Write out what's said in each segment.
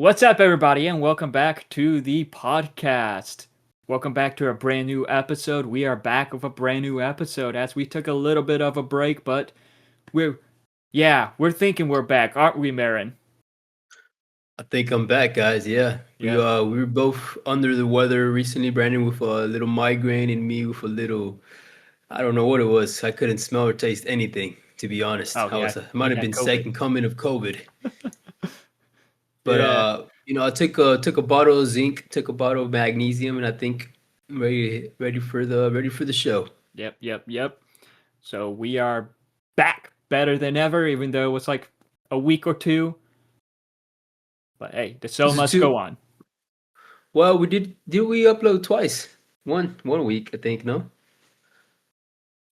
What's up, everybody, and welcome back to the podcast. Welcome back to a brand new episode. We are back with a brand new episode as we took a little bit of a break, but we're thinking we're back, aren't we, Marin? I think I'm back, guys. Yeah, we Yep. uh we were both under the weather recently. Brandon with a little migraine, and me with a little, I don't know what it was. I couldn't smell or taste anything, to be honest. Oh yeah, I might he have had been COVID. second coming of COVID. But Yeah. I took a bottle of zinc, took a bottle of magnesium, and I think I'm ready for the show. Yep. So we are back better than ever, even though it was like a week or two. But hey, the show Was it must go two? on. Well, we did we upload twice? One week, I think. No,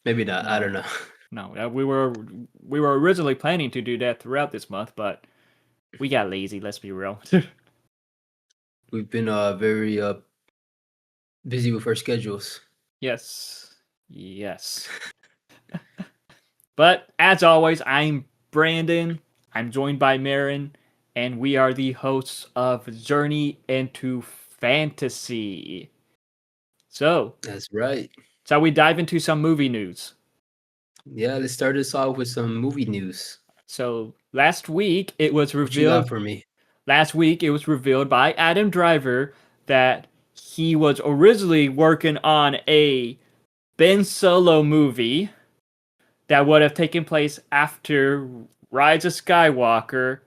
maybe not. I don't No, know. no, we were originally planning to do that throughout this month, but we got lazy. Let's be real. We've been very busy with our schedules. Yes. But as always, I'm Brandon. I'm joined by Marin, and we are the hosts of Journey into Fantasy. So, That's right. shall we dive into some movie news? Yeah, let's start us off with some movie news. So, last week it was What you got revealed. for me? Last week it was revealed by Adam Driver that he was originally working on a Ben Solo movie that would have taken place after Rise of Skywalker,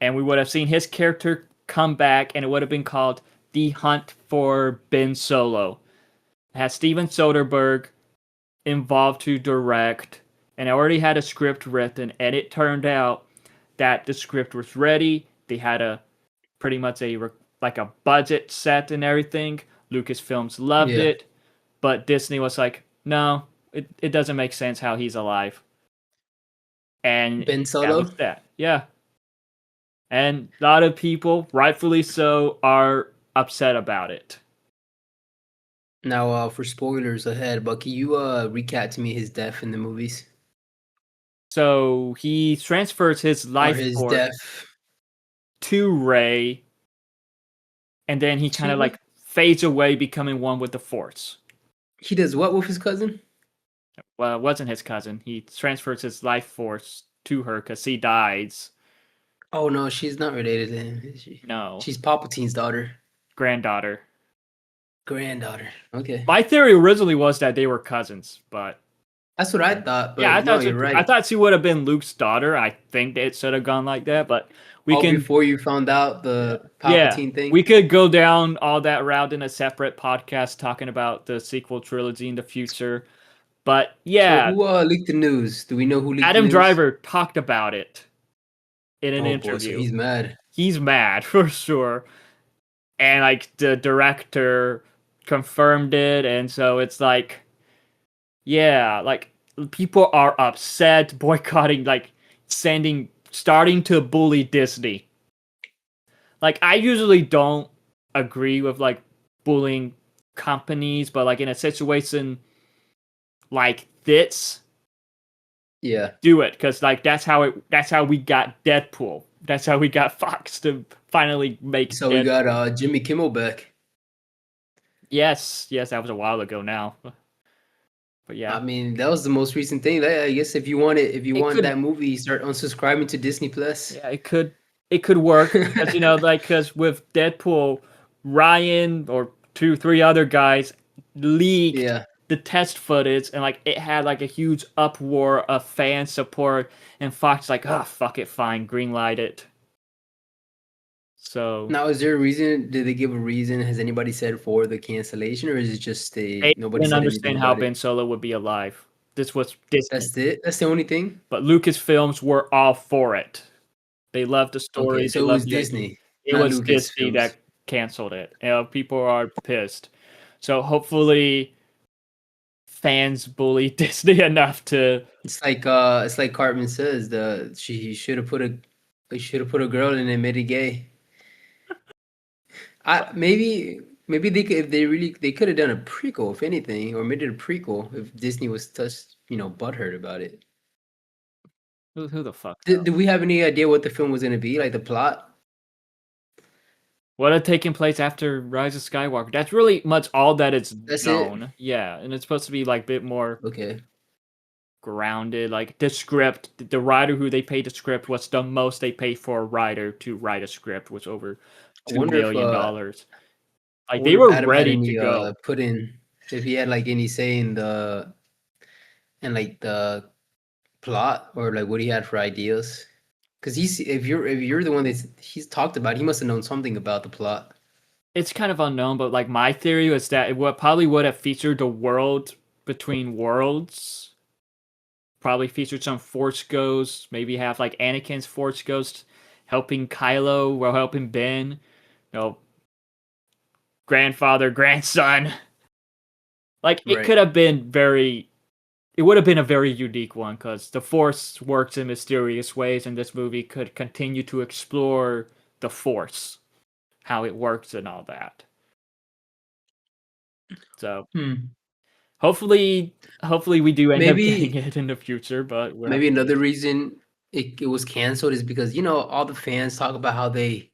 and we would have seen his character come back, and it would have been called The Hunt for Ben Solo. It has Steven Soderbergh involved to direct, and I already had a script written, and it turned out that the script was ready. They had a pretty much like a budget set and everything. Lucasfilms loved Yeah, it, but Disney was like, no, it doesn't make sense how he's alive. And Ben that was Solo. that. Yeah. And a lot of people, rightfully so, are upset about it. Now, for spoilers ahead, but can you recap to me his death in the movies So he transfers his or life his force death to Ray, and then he kind of to? like fades away, becoming one with the Force. He does what with his cousin? Well, it wasn't his cousin. He transfers his life force to her because he dies. Oh no, she's not related to him, is she? No, She's Palpatine's daughter, granddaughter. granddaughter. Okay, My theory originally was that they were cousins, but that's what I thought. yeah, But no, you're I right. thought she would have been Luke's daughter. I think it should have gone like that, but we All can before you found out yeah. the Yeah. Palpatine thing. We could go down all that route in a separate podcast talking about the sequel trilogy in the future. But So yeah, who leaked the news? Do we know who leaked the Adam news? Driver talked about it in an Oh boy, so interview. he's mad. He's mad for sure. And like the director confirmed it, and so it's like yeah, like people are upset, boycotting, like starting to bully Disney. Like I usually don't agree with like bullying companies, but like in a situation like this, Yeah. do it because like that's how we got Deadpool. That's how we got Fox to finally make So we got Deadpool. Jimmy Kimmel back. Yes, that was a while ago now, but I yeah, mean, that was the most recent thing. I guess if you it want could that movie, start unsubscribing to Disney Plus. yeah it could work because like because with Deadpool, Ryan or two three other guys leaked Yeah. the test footage and like it had like a huge uproar of fan support and Fox like fuck it fine greenlight it. So Now, is there a reason? Did they give a reason? Has anybody said for the cancellation, or is it just they nobody didn't said anything understand how about it? Ben Solo would be alive. This was Disney, That's it. That's the only thing. but Lucasfilms were all for it. They loved the Okay, story. They so it was loved the idea. Disney, It not was Disney Lucasfilms. that canceled it. You know, people are pissed. So hopefully fans bully Disney enough to It's like Cartman says, the she should have put a they should have put a girl in and made it gay. I maybe they could if they really they could have done a prequel if anything, or made it a prequel if Disney was just butthurt about it. who the fuck Do we have any idea what the film was gonna be, like the plot? What had taken place after Rise of Skywalker. That's really much all that it's That's it? known. Yeah, and it's supposed to be like a bit more Okay. grounded. Like the script, the writer who they paid the script was the most they paid for a writer to write a script was over I $2 wonder if million. I Like they wonder if were Adam had ready to any go. put in if he had like any say in the and like the plot or like what he had for ideas. Because he's if you're the one that he's talked about, he must have known something about the plot. It's kind of unknown, but like my theory was that it would probably would have featured the world between worlds. Probably featured some Force ghosts. Maybe have like Anakin's Force ghost helping Kylo or helping Ben. You know, grandfather, grandson. Like it Right. could have been very. It would have been a very unique one because the Force works in mysterious ways, and this movie could continue to explore the Force, how it works, and all that. So Hmm. hopefully, hopefully we do end up getting Maybe it in the future, but we'll have maybe to see. another reason it was canceled is because all the fans talk about how they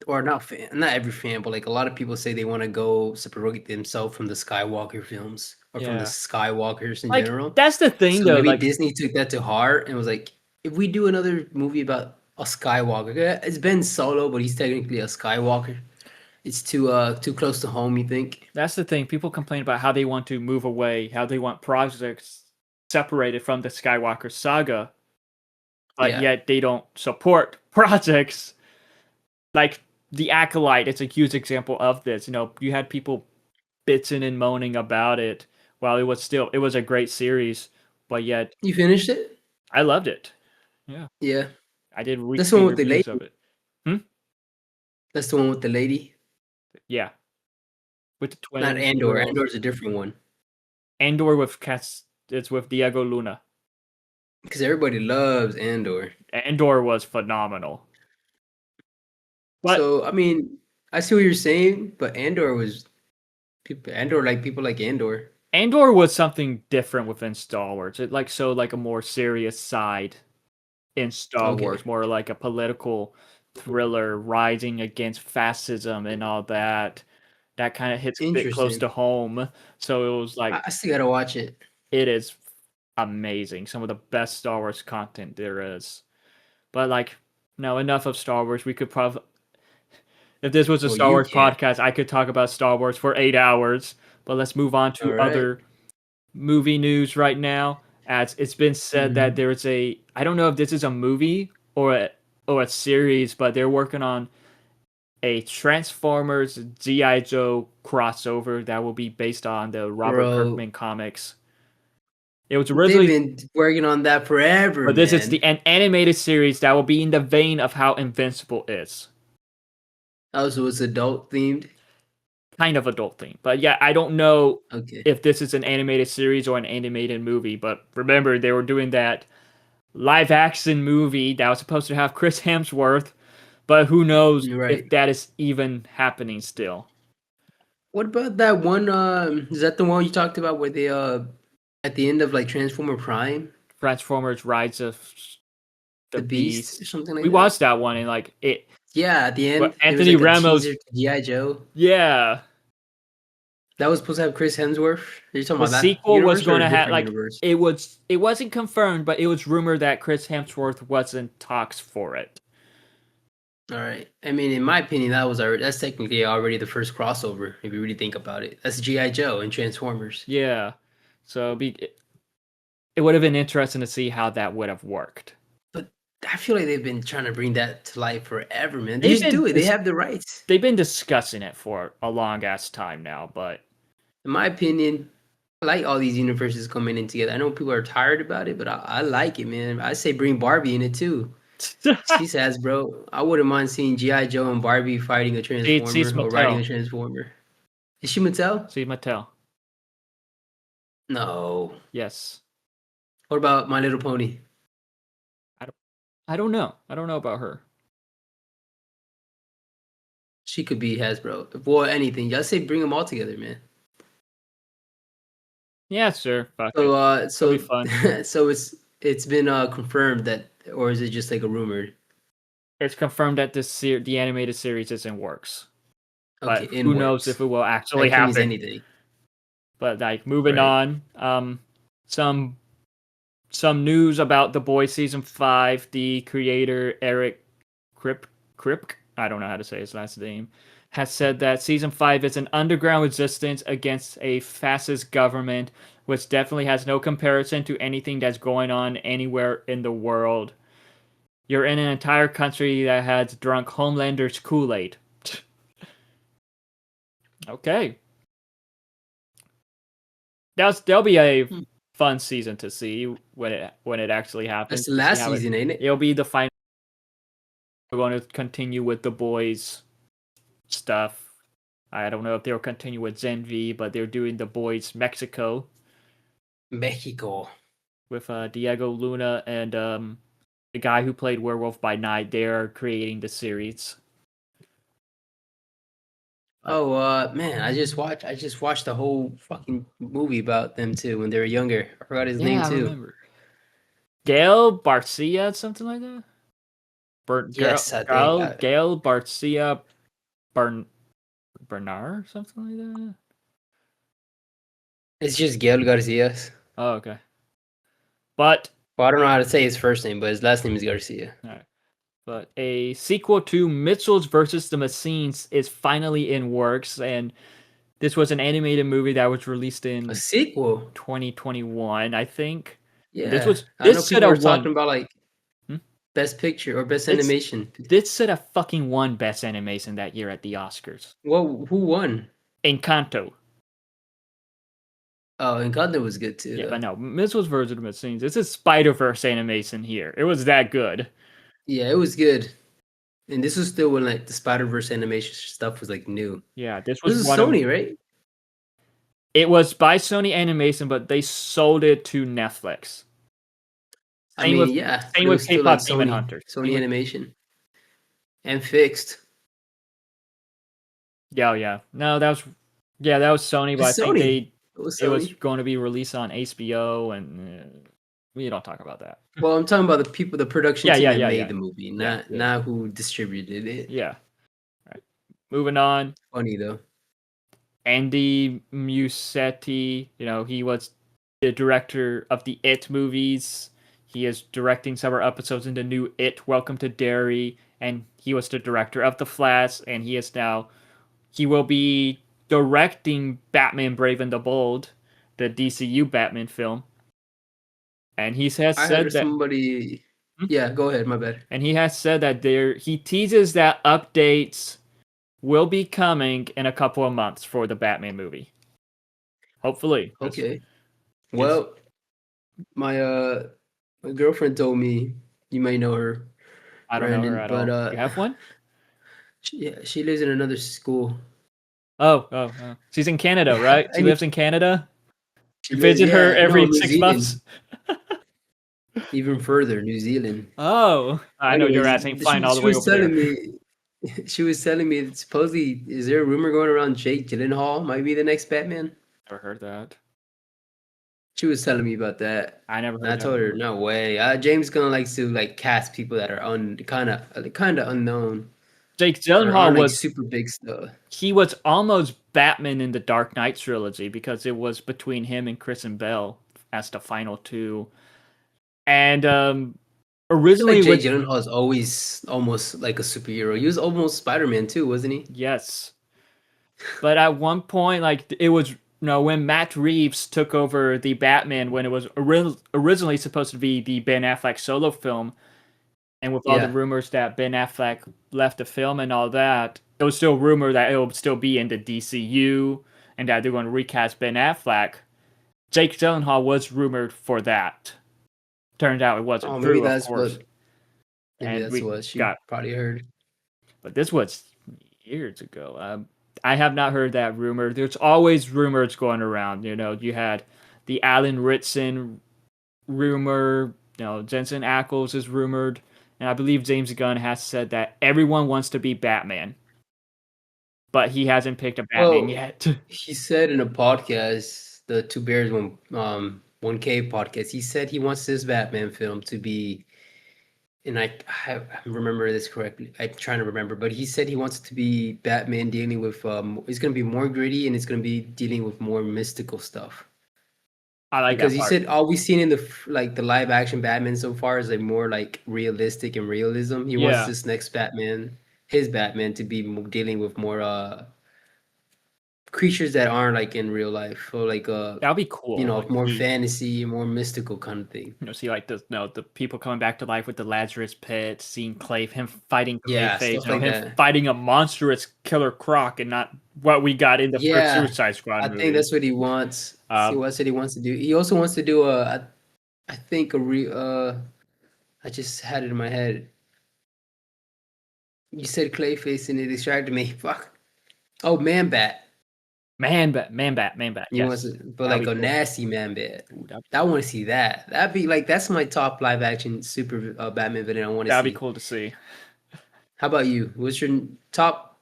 or not not every fan, but like a lot of people say they want to go separate themselves from the Skywalker films or from the Yeah, Skywalkers in like general. that's the thing So though. maybe Like Disney took that to heart and was like, if we do another movie about a Skywalker, yeah, it's Ben Solo, but he's technically a Skywalker. It's too close to home, you think? that's the thing. People complain about how they want to move away, how they want projects separated from the Skywalker saga, but Yeah. yet they don't support projects like the Acolyte. It's a huge example of this. You know, you had people bitching and moaning about it while it was a great series, but yet You finished it? I loved it. Yeah, Yeah. I did That's the weekly one with the reviews lady. of it. Hmm? That's the one with the lady. Yeah, with the Not twins, the Andor. girls. Andor's a different one. Andor with Cats. It's with Diego Luna. Because everybody loves Andor. Andor was phenomenal, but So I mean, I see what you're saying, but Andor like people like Andor. Andor was something different within Star Wars. It like so like a more serious side in Star Okay. Wars, more like a political thriller rising against fascism and all that. That kind of hits a bit close Interesting. to home. So it was like I still gotta watch it. it is amazing. Some of the best Star Wars content there is. But like, no, enough of Star Wars. We could probably, if this was a Well, Star you Wars can. podcast, I could talk about Star Wars for 8 hours. But let's move on All to right. other movie news right now. As it's been said that Mhm. there's a, I don't know if this is a movie or a series, but they're working on a Transformers GI Joe crossover that will be based on the Robert Bro, Kirkman comics. It was they've originally, been working on that forever, but this is man. the an animated series that will be in the vein of how Invincible is. Also, it's adult themed. Kind of adult theme. But yeah, I don't know Okay. if this is an animated series or an animated movie. But remember, they were doing that live action movie that was supposed to have Chris Hemsworth, but who knows You're if right. that is even happening still. What about that one? Is that the one you talked about where they at the end of like Transformer Prime, Transformers Rise of the the Beast or Beast. something We like that? watched that one and like it. Yeah, at the But end there was Anthony like a Ramos, teaser to GI Joe yeah, that was supposed to have Chris Hemsworth. Are you talking the about that sequel was universe or going a to have different like universe? it wasn't confirmed, but it was rumored that Chris Hemsworth was in talks for it. All right. I mean, in my opinion, that's technically already the first crossover if you really think about it. That's GI Joe and Transformers. Yeah, so it would have been interesting to see how that would have worked. But I feel like they've been trying to bring that to life forever, man. They They've just been do it. They have the rights. they've been discussing it for a long ass time now, but In my opinion, I like all these universes coming in together. I know people are tired about it, but I like it, man. I say bring Barbie in it too. She says, bro, I wouldn't mind seeing G.I. Joe and Barbie fighting a she's Transformer or riding a Mattel. Transformer. Is she Mattel? She's Mattel. No. Yes. What about My Little Pony? I don't I don't know. I don't know about her. She could be Hasbro. Well, anything. Y'all say bring them all together, man. Yeah, sure. Fuck it. So, It'll be fun. so it's been confirmed that, or is it just like a rumor? it's confirmed that the animated series is in works, Okay, but in who knows works. if it will actually That can mean happen. anything, But like moving right? on, some some news about The Boys season 5. The creator Eric Kripke, I don't know how to say his last name, has said that season 5 is an underground resistance against a fascist government, which definitely has no comparison to anything that's going on anywhere in the world. You're in an entire country that has drunk Homelander's Kool-Aid. Okay. That'll be a Hmm. fun season to see when it actually happens, That's the to see last how season, ain't it? it'll be the final. We're going to continue with the boys stuff. I don't know if they'll continue with Zenvi, but they're doing the boys Mexico Mexico. with Diego Luna and the guy who played Werewolf by Night. They're creating the series. Oh man, I just watched the whole fucking movie about them too when they were younger. I forgot his name Yeah, I too. remember. Gail Barcia, something like that. Yes, I think Gail Barcia Bernard, something like that. it's just Gael Garcia's. Oh, okay. But Well, I don't know how to say his first name, but his last name is Garcia. all right. But a sequel to Mitchell's versus the Machines is finally in works, and this was an animated movie that was released A in sequel? 2021, I think. And Yeah, I know this should people were have won. talking about like Hmm? best picture or best This animation. this should have fucking won Best Animation that year at the Oscars. Well, who won? Encanto. Oh, Encanto was good too, Yeah, though. but no, Mitchell's versus the Machines. This is Spider Verse animation here. It was that good. Yeah, it was good. And this was still when like the Spider Verse animation stuff was like new. Yeah, this This was is one of. Sony, right? It was by Sony Animation, but they sold it to Netflix. I Same with mean, yeah, but same it with was still like K-pop Demon Sony, Hunters. Same Sony with Animation, and fixed. yeah. No, that was Sony, but I It's think Sony. It was it was Sony. going to be released on HBO, and we don't talk about that. Well, I'm talking about the people, the production team that made Yeah, the movie, yeah, not yeah, not who distributed it. yeah. All right. Moving on, Funny though. Andy Muschietti. He was the director of the It movies. He is directing several episodes in the new It: Welcome to Derry, and he was the director of The Flash, and he will be directing Batman: Brave and the Bold, the DCU Batman film. And he has I heard said that somebody. Hmm? Yeah, go ahead. My bad. and he has said that he teases that updates will be coming in a couple of months for the Batman movie. Hopefully, 'cause Okay. it's Well, my my girlfriend told me you may know her, I don't know her Brandon, at but all. You have one? she lives in another school. Oh. She's in Canada, right? She I need lives in Canada. she You lives visit her yeah, no, every New 6 months. Zealand. Even further, New Zealand. Oh, I know you're Anyways, asking flying all the she way was over there. telling me she was telling me that supposedly is there a rumor going around Jake Gyllenhaal might be the next Batman? Never heard that. She was telling me about that. I never And I heard that told her, rumor. no way. James Gunn likes to like cast people that are kind of unknown Jake or Gyllenhaal aren't like was super big stuff. he was almost Batman in the Dark Knight trilogy because it was between him and Kristen Bell as the final two. And I feel like originally Jake with Gyllenhaal is always almost like a superhero. He was almost Spider-Man too, wasn't he? yes, but at one point, like it was when Matt Reeves took over the Batman when it was originally supposed to be the Ben Affleck solo film, and with all the Yeah. rumors that Ben Affleck left the film and all that, it was still rumored that it would still be in the DCU and that they're going to recast Ben Affleck. Jake Gyllenhaal was rumored for that. Turned out it wasn't Oh, maybe true, of that's course. And we what she got, probably heard. but this was years ago. I have not heard that rumor. There's always rumors going around. You had the Alan Ritson rumor. Jensen Ackles is rumored, and I believe James Gunn has said that everyone wants to be Batman, but he hasn't picked a Batman Well, yet. he said in a podcast, the Two Bears One 1K podcast, he said he wants this Batman film to be and I remember this correctly. I'm trying to remember, but he said he wants to be Batman dealing with it's going to be more gritty and it's going to be dealing with more mystical stuff. I like Because that he part. said all we've seen in like the live action Batman so far is like more like realistic and realism. He wants Yeah, this next Batman, his Batman, to be dealing with more creatures that aren't like in real life, or like that'll be cool. Like more see, fantasy, more mystical kind of thing. see like the people coming back to life with the Lazarus Pit, seeing him fighting Yeah, Clayface, stuff like him that. fighting a monstrous Killer Croc, and not what we got in the first Yeah, Suicide Squad I think movie. that's what he wants. See Um, what said he wants to do. He also wants to do I think I just had it in my head. You said Clayface and it distracted me. Fuck. Oh, Man Bat. Man Bat. He wants Yes, to, but that'll like be a cool. nasty Man Bat. Ooh, I want to see that. That'd be like that's my top live action super Batman villain I want to that'd be see. cool to see. How about you? What's your top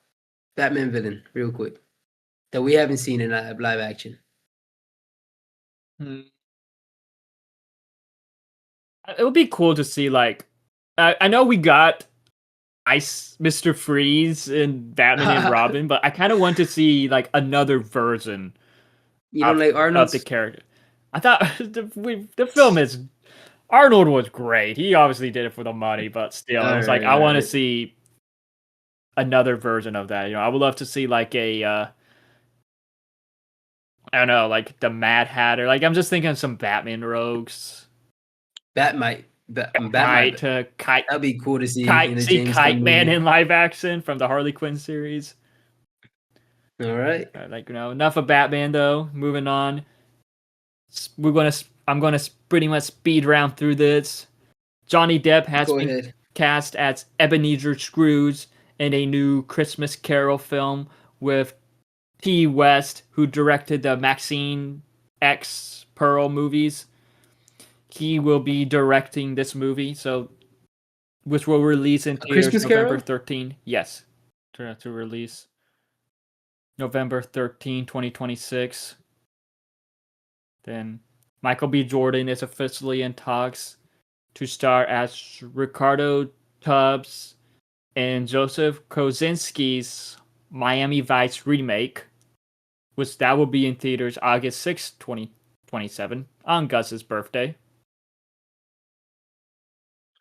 Batman villain, real quick, that we haven't seen in live action? Hmm. It would be cool to see like I know we got Ice Mr. Freeze and Batman and Robin, but I kind of want to see like another version You don't of like the Arnold's? character. I thought the film is Arnold was great. He obviously did it for the money, but still, All it was like right, I all want to right. see another version of that. I would love to see like a I don't know, like the Mad Hatter. Like I'm just thinking of some Batman rogues. Batman. Right, Kite That'd be cool to see in a See James Gunn Kite Man movie. in live action from the Harley Quinn series. All right, Like enough of Batman though. Moving on. I'm gonna pretty much speed round through this. Johnny Depp has go been ahead. cast as Ebenezer Scrooge in a new Christmas Carol film with T. West, who directed the Maxine X Pearl movies. He will be directing this movie, so which will release in A theaters Christmas November Carol. 13th. Yes, to release November 13, 2026. Then Michael B. Jordan is officially in talks to star as Ricardo Tubbs in Joseph Kosinski's Miami Vice remake, which that will be in theaters August 6th, 2027, on Gus's birthday.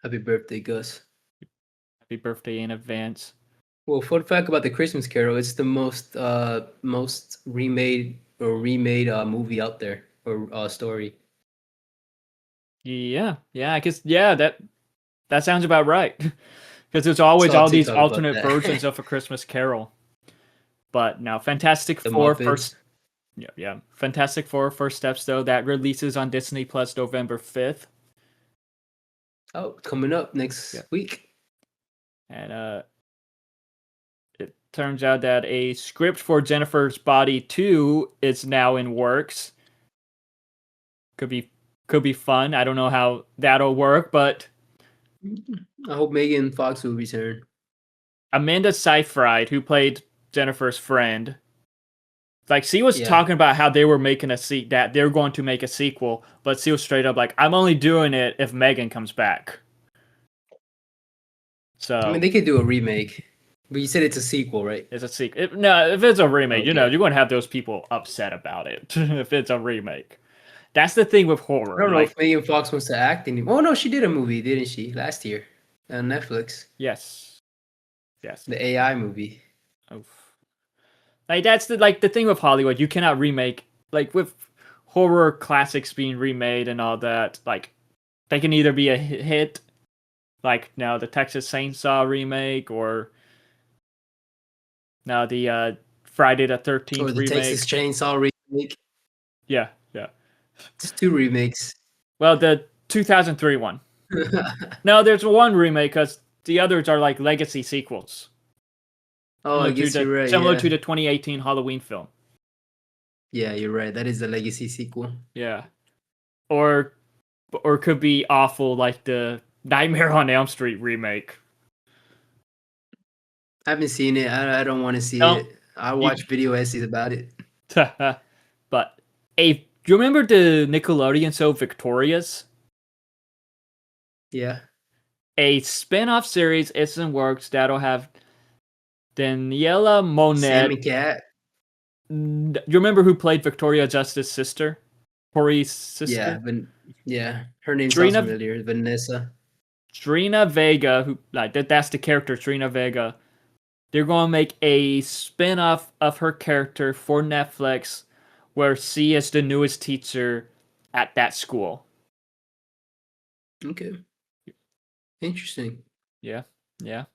Happy birthday, Gus. Happy birthday in advance. Well, fun fact about the Christmas Carol, it's the most remade movie out there, or story. Yeah, I guess that sounds about right. Because there's I always saw a all these TikTok about alternate that. versions of A Christmas Carol. But now, Fantastic The Four Muppets. first, yeah, Fantastic Four First Steps though that releases on Disney Plus November 5th. Oh, coming up Yeah, next week. and it turns out that a script for Jennifer's Body 2 is now in works. Could be could be fun. I don't know how that'll work, but I hope Megan Fox will return. Amanda Seyfried, who played Jennifer's friend, like she was Yeah. talking about how they were making that they're going to make a sequel, but she was straight up like, "I'm only doing it if Megan comes back." I mean, So they could do a remake, but you said it's a sequel, right? it's a sequel. No, if it's a remake, Okay. you're going to have those people upset about it. If it's a remake, that's the thing with I horror. don't know Like, if Megan Fox wants to act anymore. Oh no, she did a movie, didn't she? Last year on Netflix, yes, yes. the AI movie. Oof. Like that's the thing with Hollywood. You cannot remake like with horror classics being remade and all that. Like they can either be a hit, like now the Texas Chainsaw remake, or now the Friday the Or 13th the Texas remake. Chainsaw remake. Yeah, yeah. It's two remakes. Well, the 2003 one. No, there's one remake because the others are like legacy sequels, Oh, I guess you're right. similar to Yeah, the 2018 Halloween film. yeah, you're right. That is the legacy sequel. Yeah, or could be awful like the Nightmare on Elm Street remake. I haven't seen it. I don't want to see No, it. I you. watch video essays about it. But do you remember the Nickelodeon show Victorious? Yeah. a spin-off series is in works that'll have Daniela Sam Monet. and Cat. You remember who played Victoria Justice's sister? Corey's Yeah, sister? but yeah, her name sounds Trina familiar. Vanessa. Trina Vega, who like that's the character Trina Vega. They're going to make a spin-off of her character for Netflix where she is the newest teacher at that school. Okay, interesting. Yeah. Yeah.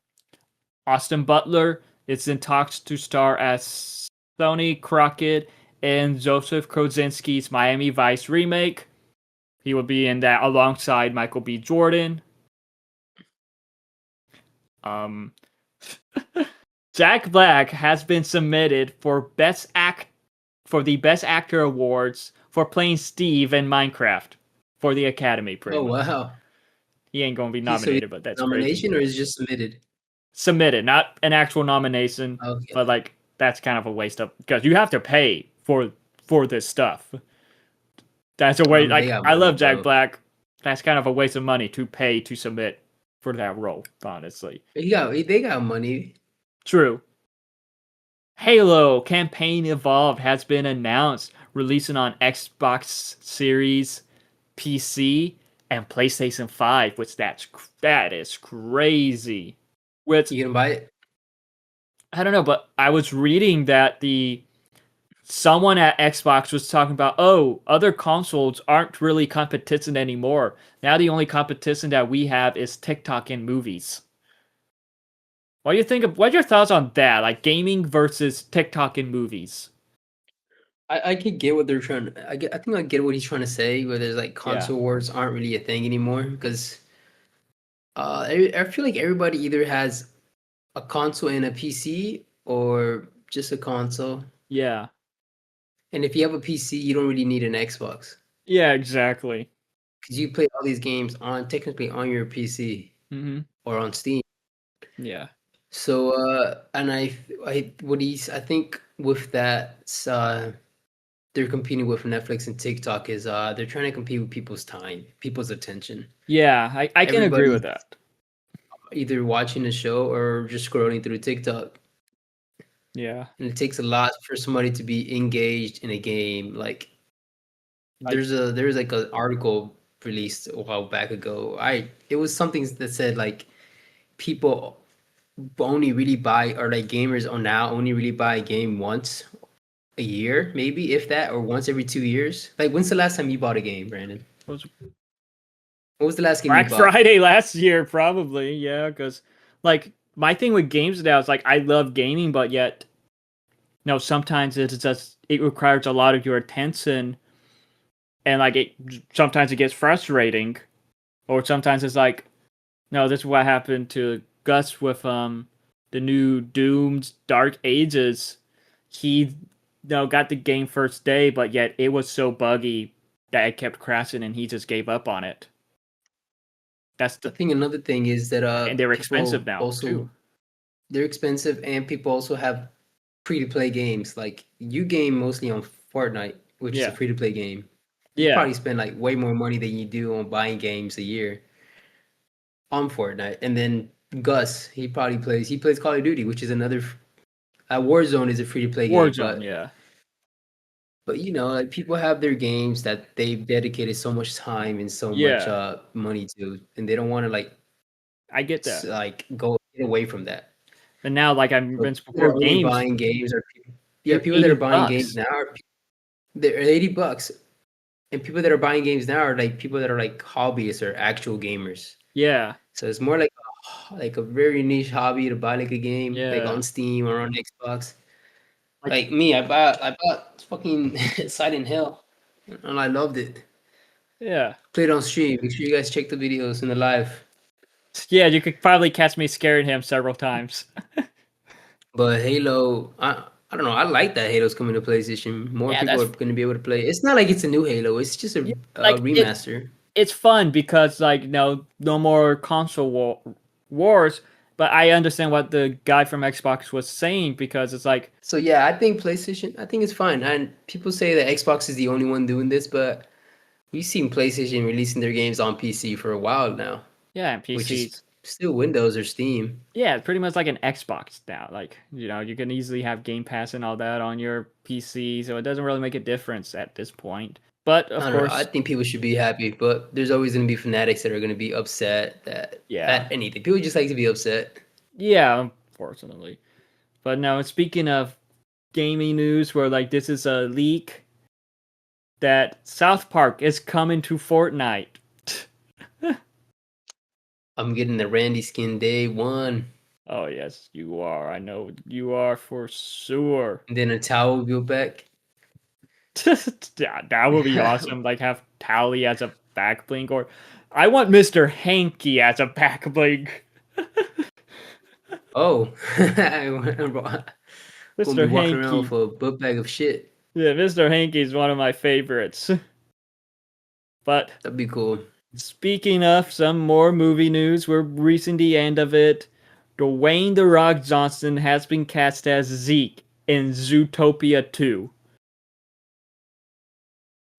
Austin Butler is in talks to star as Sonny Crockett in Joseph Kosinski's Miami Vice remake. He will be in that alongside Michael B. Jordan. Um, Jack Black has been submitted for the Best Actor awards for playing Steve in Minecraft for the Academy. Pretty Oh much, wow. he ain't gonna be He nominated, but that's crazy. nomination or is just submitted? Submitted, not an actual nomination, Okay. but like that's kind of a waste of because you have to pay for this stuff. That's a way. They Like got I money, love Jack bro. Black. That's kind of a waste of money to pay to submit for that role. Honestly, They got money. true. Halo Campaign Evolved has been announced, releasing on Xbox Series, PC, and PlayStation 5, which that is crazy. Which You gonna buy it? I don't know, but I was reading that the someone at Xbox was talking about, oh, other consoles aren't really competition anymore. Now the only competition that we have is TikTok and movies. What do you think of? What are your thoughts on that? Like gaming versus TikTok and movies? I could get what they're trying. I think I get what he's trying to say. Where there's like Yeah, console wars aren't really a thing anymore because I feel like everybody either has a console and a PC or just a console. yeah, And if you have a PC, you don't really need an Xbox yeah, exactly. because you play all these games on technically on your PC Hmm. or on Steam. Yeah, So and I think with that they're competing with Netflix and TikTok is they're trying to compete with people's time, people's attention. yeah, I can agree with Everybody's that. either watching a show or just scrolling through TikTok. Yeah, And it takes a lot for somebody to be engaged in a game. Like like there's like an article released a while back ago. It was something that said like people only really buy or like gamers on now only really buy a game once a year, maybe if that, or once every 2 years. Like when's the last time you bought a game, Brandon? it was What was the last game you Black bought? Friday last year, probably. Yeah, because like my thing with games now is like I love gaming, but yet no, sometimes it's just it requires a lot of your attention, and like it sometimes it gets frustrating, or sometimes it's like no, this is what happened to Gus with the new Doom's Dark Ages. He got the game first day, but yet it was so buggy that it kept crashing, and he just gave up on it. That's I the think another thing is that and they're expensive people now too. also they're expensive and people also have free to play games. Like you game mostly on Fortnite, which is a Yeah, free to play game. You yeah, probably spend like way more money than you do on buying games a year on Fortnite. And then Gus, he plays Call of Duty, which is another Warzone is a free to play game, Warzone. Yeah, but you know, like people have their games that they've dedicated so much time and so much yeah, money to, and they don't want to I get that. like go get away from that. But now, like I So mentioned people that before, are only games buying games are yeah, they're people that are buying games $80. now are they're $80, and people that are buying games now are like people that are like hobbyists or actual gamers. Yeah, So it's more like a very niche hobby to buy like a game like yeah, on Steam or on Xbox. like Like me, I bought fucking Silent Hill, and I loved it. yeah, Played on stream. Make sure you guys check the videos in the live. yeah. You could probably catch me scaring him several times. But Halo, I don't know. I like that Halo's coming to PlayStation. More Yeah, people are going to be able to play. It's not like it's a new Halo. It's just yeah, a like remaster. it's fun because like no more wars. But I understand what the guy from Xbox was saying because it's like So yeah, I think PlayStation. I think it's fine. And people say that Xbox is the only one doing this, but we've seen PlayStation releasing their games on PC for a while now, yeah, and which is PCs. Still Windows or Steam. Yeah, pretty much like an Xbox now. Like, you can easily have Game Pass and all that on your PC, so it doesn't really make a difference at this point. But of I don't know. I course, think people should be happy, but there's always going to be fanatics that are going to be upset that yeah. at anything. People just like to be upset. Yeah, unfortunately. But now, speaking of gaming news, where like this is a leak that South Park is coming to Fortnite. I'm getting the Randy skin day one, Oh yes, you are. I know you are for sure. and then a towel will go back. Yeah, that would be awesome. Like have Tally as a back blink, or I want Mr. Hanky as a back blink. Oh, gonna be Mr. walking around with Hanky. a book bag of shit. Yeah, Mr. Hanky is one of my favorites. But That'd be cool. speaking of some more movie news, we're reaching the end of it. Dwayne The Rock Johnson has been cast as Zeke in Zootopia 2.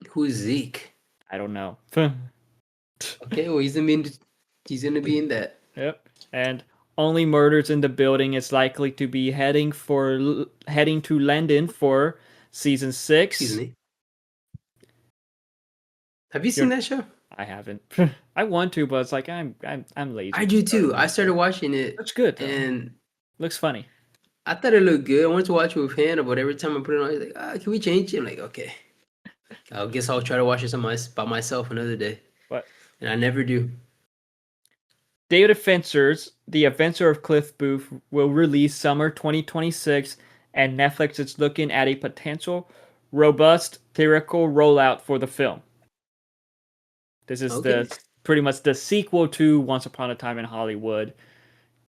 Who's Zeke? I don't know. Okay, well he's gonna be in that. Yep. And Only Murders in the Building is likely to be heading to London for season Excuse 6. me. Have you seen You're, that show? I haven't. I want to, but it's like I'm lazy. I do too. I started watching it, That's good though. and Looks funny. I thought it looked good. I wanted to watch it with Hannah, but every time I put it on, he's like, can we change it? I'm like, okay. I guess I'll try to watch it by myself another day. But And I never do. David Fincher's The Adventure of Cliff Booth will release summer 2026, and Netflix is looking at a potential robust theatrical rollout for the film. This is Okay. pretty much the sequel to Once Upon a Time in Hollywood.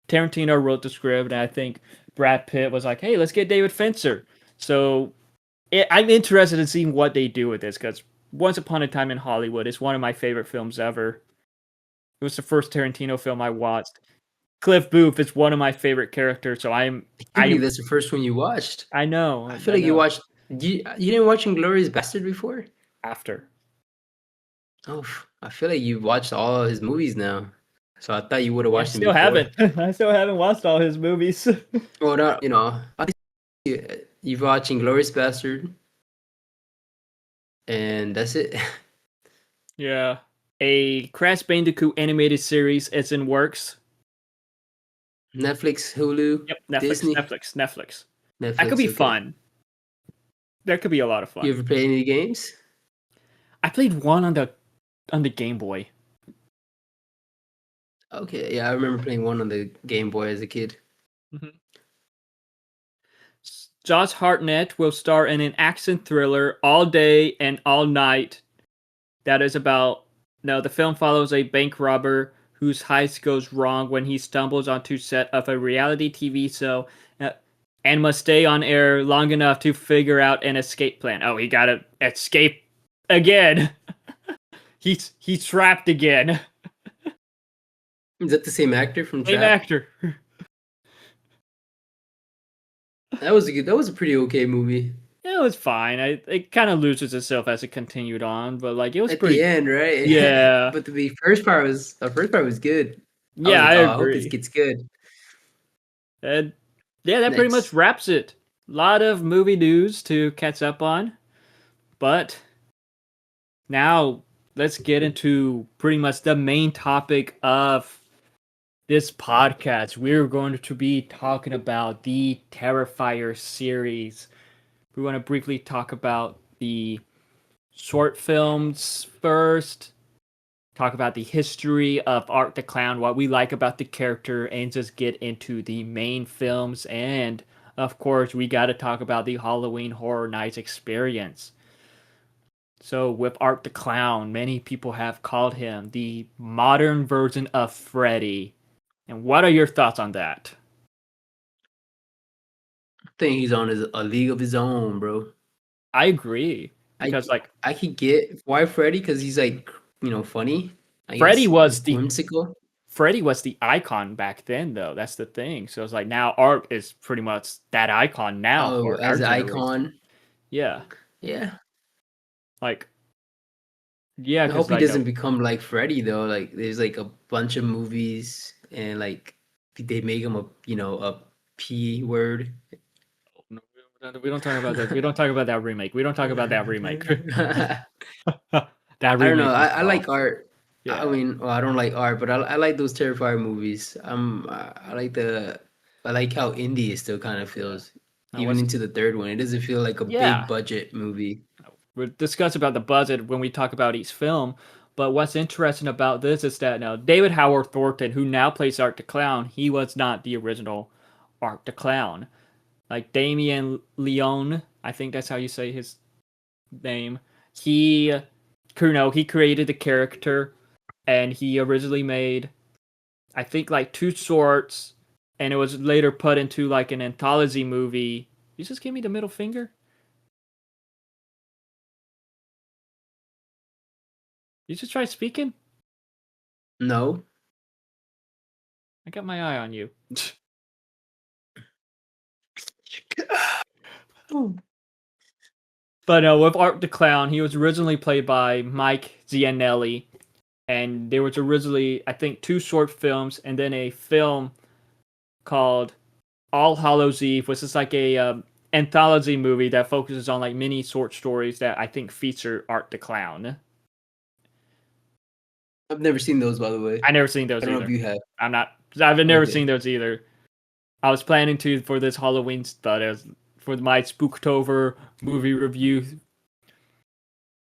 Tarantino wrote the script, and I think Brad Pitt was like, "Hey, let's get David Fincher." So I'm interested in seeing what they do with this because Once Upon a Time in Hollywood is one of my favorite films ever. It was the first Tarantino film I watched. Cliff Booth is one of my favorite characters, so I can't believe that's the first one you watched. I know. I feel I like you know. watched. You didn't watch Inglorious Bastard before? After. Oh, I feel like you watched all of his movies now. So I thought you would have I watched them still before. haven't. I still haven't watched all his movies. Well, not, I think you've watched Inglorious Bastard, and that's it. Yeah. A Crash Bandicoot animated series is in works. Netflix, Hulu, Yep, Netflix, Disney, Netflix, Netflix. That could Netflix. be Okay. fun. That could be a lot of You fun. ever play any games? I played one on the Game Boy. Okay, yeah, I remember playing one on the Game Boy as a kid. Mhm. Josh Hartnett will star in an action thriller All Day and All Night that is about. No, the film follows a bank robber whose heist goes wrong when he stumbles onto set of a reality TV show and must stay on air long enough to figure out an escape plan. Oh, he gotta escape again. He's trapped again. Is that the same actor from Same Trap? actor. That was a pretty okay movie. It was fine. It kind of loses itself as it continued on, but like it was At the pretty. end, right? Yeah, But the first part was good. I was yeah, I like, oh, I hope this agree. gets good. And yeah, that pretty much Next. wraps it. A lot of movie news to catch up on, but now let's get into pretty much the main topic of this podcast. We're going to be talking about the Terrifier series. We want to briefly talk about the short films first, talk about the history of Art the Clown, what we like about the character, and just get into the main films. And of course, we got to talk about the Halloween Horror Nights experience. So, with Art the Clown, many people have called him the modern version of Freddy. And what are your thoughts on that? I think he's on a league of his own, bro. I agree I because like I could get why Freddy because he's like funny. I Freddy guess was the whimsical. Freddy was the icon back then, though. That's the thing. So it's like now Art is pretty much that icon now Oh, for our as an generation. icon. Yeah, Yeah. like yeah, I because hope he like doesn't become like Freddy though. Like there's like a bunch of movies. and like they make him a a P word. No, we don't talk about that. We don't talk about that remake. We don't talk about that remake. That I don't know. remake was I off. like art. I Yeah. mean, well, I don't like art, but I like those Terrifier movies. I like how indie it still kind of Yeah. feels, Now even what's into the third one. It doesn't feel like a big yeah. budget movie. We'll discuss about the budget when we talk about each film. But what's interesting about this is that now David Howard Thornton, who now plays Art the Clown, he was not the original Art the Clown. Like Damien Leone, I think that's how you say his name. He, he created the character, and he originally made, I think, like two shorts, and it was later put into like an anthology movie. You just gave me the middle finger. You just try speaking. No, I got my eye on you. But with Art the Clown, he was originally played by Mike Gianelli, and there was originally, I think, two short films and then a film called All Hallows Eve, which is like a anthology movie that focuses on like mini short stories that I think feature Art the Clown. I've never seen those, by the way. I never seen I those don't know if either. you have. I'm not. I've never Okay, seen those either. I was planning to for this Halloween stuff for my Spooktober movie review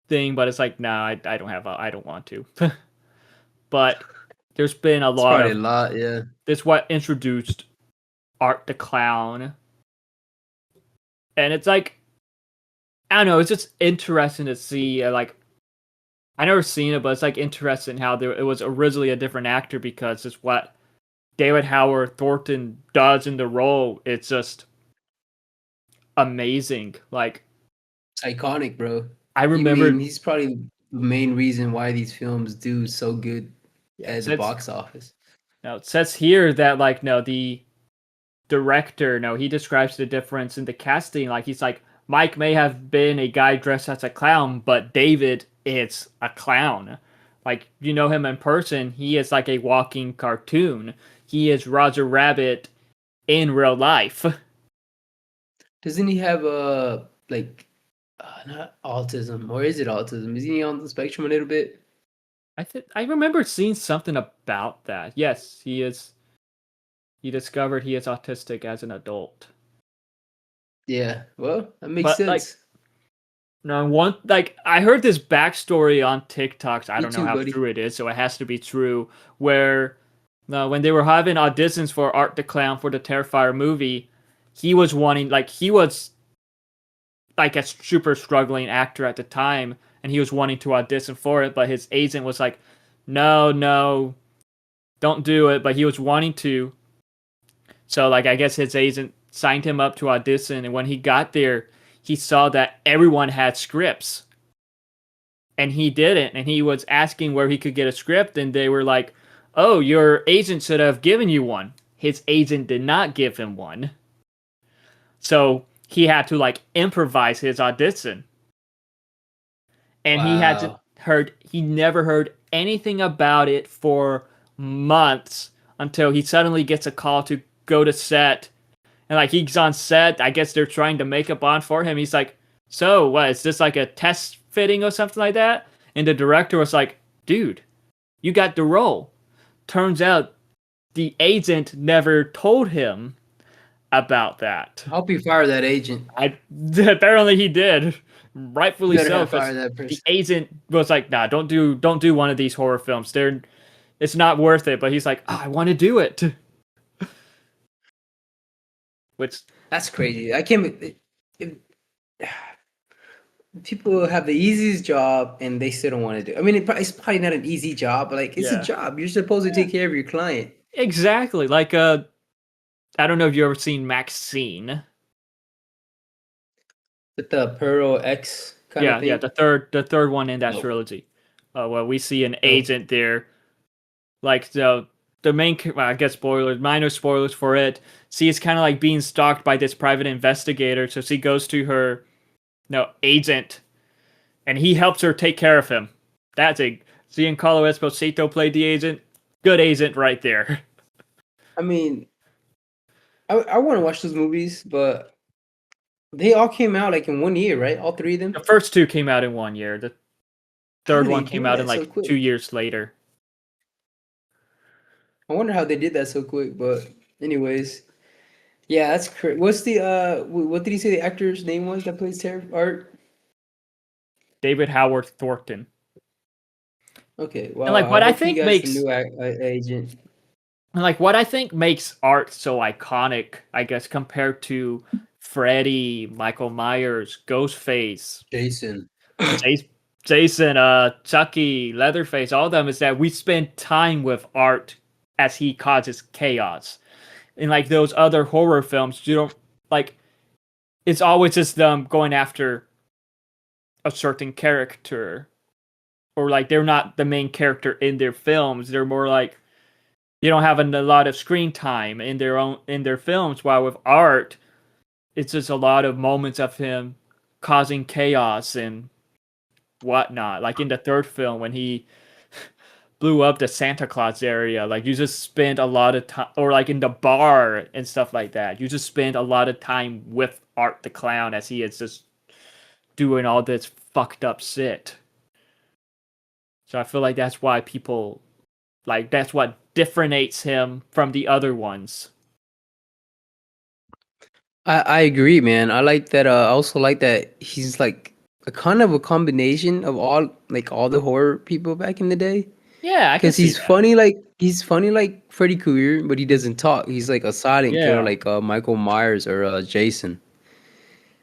thing, but it's like, nah, I don't have. I don't want to. But there's been a it's lot probably a of lot. Yeah, this. What introduced Art the Clown, and it's like, I don't know. It's just interesting to see. Like, I never seen it, but it's like interesting how it was originally a different actor because it's what David Howard Thornton does in the role. It's just amazing. Like, it's iconic, bro. I I mean, remember. he's probably the main reason why these films do so good Yeah, at the box office. it says here that like no the director no he describes the difference in the casting. Like he's like Mike may have been a guy dressed as a clown, but David is a clown. Like you know him in person, he is like a walking cartoon. He is Roger Rabbit in real life. Doesn't he have like not autism, or is it autism? Is he on the spectrum a little bit? I remember seeing something about that. Yes, he is. He discovered he is autistic as an adult. Yeah, well, that makes But like sense. no one like I heard this backstory on TikToks. I Me don't know too, how buddy. true it is, so it has to be true. Where when they were having auditions for Art the Clown for the Terrifier movie, he was like a super struggling actor at the time, and he was wanting to audition for it, but his agent was like, "No, no, don't do it." But he was wanting to, so like I guess his agent signed him up to audition, and when he got there, he saw that everyone had scripts and he didn't, and he was asking where he could get a script, and they were like, "Oh, your agent should have given you one." His agent did not give him one, so he had to like improvise his audition, and Wow. he never heard anything about it for months until he suddenly gets a call to go to set, and like he's on set. I guess they're trying to make a bond for him. He's like, "So what? Is this like a test fitting or something like that?" And the director was like, "Dude, you got the role." Turns out the agent never told him about that. I hope you fire that agent. I apparently he did, You rightfully better so, not fire because that the person. agent was like, "Nah, don't do one of these horror films. It's not worth it." But he's like, oh, "I want to do it," which That's crazy. I can't. If, people have the easiest job and they still don't want to do. I mean, it's probably not an easy job, but like it's a yeah, job. You're supposed to yeah, take care of your client. exactly. Like I don't know if you ever seen Maxine. With the Pearl X kind of Yeah, thing. the third one in that Nope. trilogy. Well, we see an Nope. agent there, like the main. Well, I guess spoilers, minor spoilers for it. She is kind of like being stalked by this private investigator, so she goes to her no agent, and he helps her take care of him. That's a Giancarlo Esposito played the agent. Good agent right there. I mean, I want to watch those movies, but they all came out like in 1 year, right? All three of The them. first two came out in 1 year. The How third do they one came do out in that so like quick? 2 years later. I wonder how they did that so quick. But anyways, yeah, that's crazy. What's the what did he say the actor's name was that plays Terry Art? David Howard Thornton. Okay, And well, like I what I hope he think gets the makes new agent. and like what I think makes art so iconic, I guess, compared to Freddy, Michael Myers, Ghostface, Jason. Jas- Jason, Chucky, Leatherface, all of them is that we spend time with art as he causes chaos. In like those other horror films, you don't like it's always just them going after a certain character. Or like they're not the main character in their films. They're more like they don't have a lot of screen time in their films. While with art, it's just a lot of moments of him causing chaos and whatnot. Like in the third film when he blew up the Santa Claus area, like you just spend a lot of time, or like in the bar and stuff like that. You just spend a lot of time with Art the Clown as he is just doing all this fucked up shit. So I feel like that's why people like that's what differentiates him from the other ones. I agree, man. I like that. I also like that he's like a kind of a combination of all the horror people back in the day. Yeah, I can Cause see that. he's funny like Freddy Krueger, but he doesn't talk. He's like a silent killer, Yeah, like Michael Myers or Jason.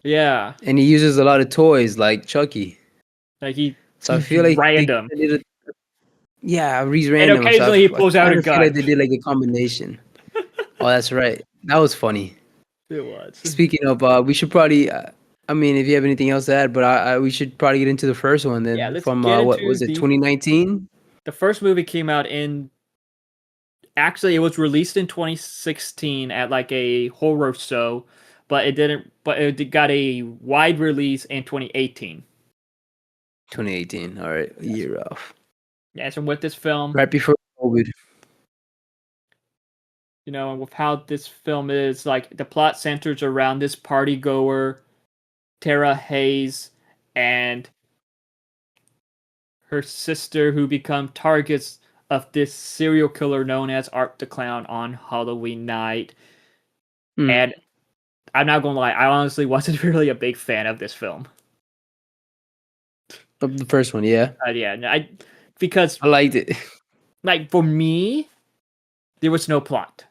yeah. And he uses a lot of toys like Chucky. Like he So I he's feel like they random, kinda did a yeah, he's and random. So occasionally he I pulls out a kind of feel like gun. they did like a combination. Oh, that's right. That was funny. It was. Speaking of, we should probably. I mean, if you have anything else to add, but we should probably get into the first one Yeah, then. let's From get what into was it, 2019? the first movie came out in actually it was released in 2016 at like a horror show, but it didn't. But it got a wide release in 2018. 2018. All right, a Yes, year off. yes. And with this film, Right before COVID. you know, and with how this film is, like the plot centers around this party goer, Tara Hayes, and her sister who become targets of this serial killer known as Art the Clown on Halloween night. Mm, And I'm not gonna lie, I honestly wasn't really a big fan of this film. of the first one, yeah, Yeah, because I liked it. like for me, there was no plot.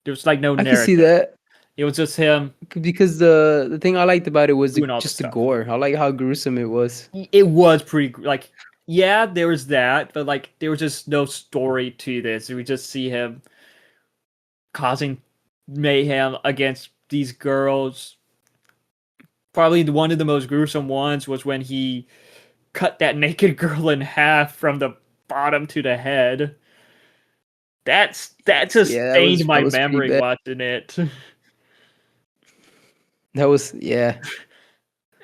There was like no I can see narrative. that It was just him because the thing I liked about it was doing all the just the stuff. gore. I like how gruesome it was. It was pretty like yeah, there was that, but like there was just no story to this. We just see him causing mayhem against these girls. Probably one of the most gruesome ones was when he cut that naked girl in half from the bottom to the head. That just Yeah, stained that my was pretty memory bad. watching it. That was yeah.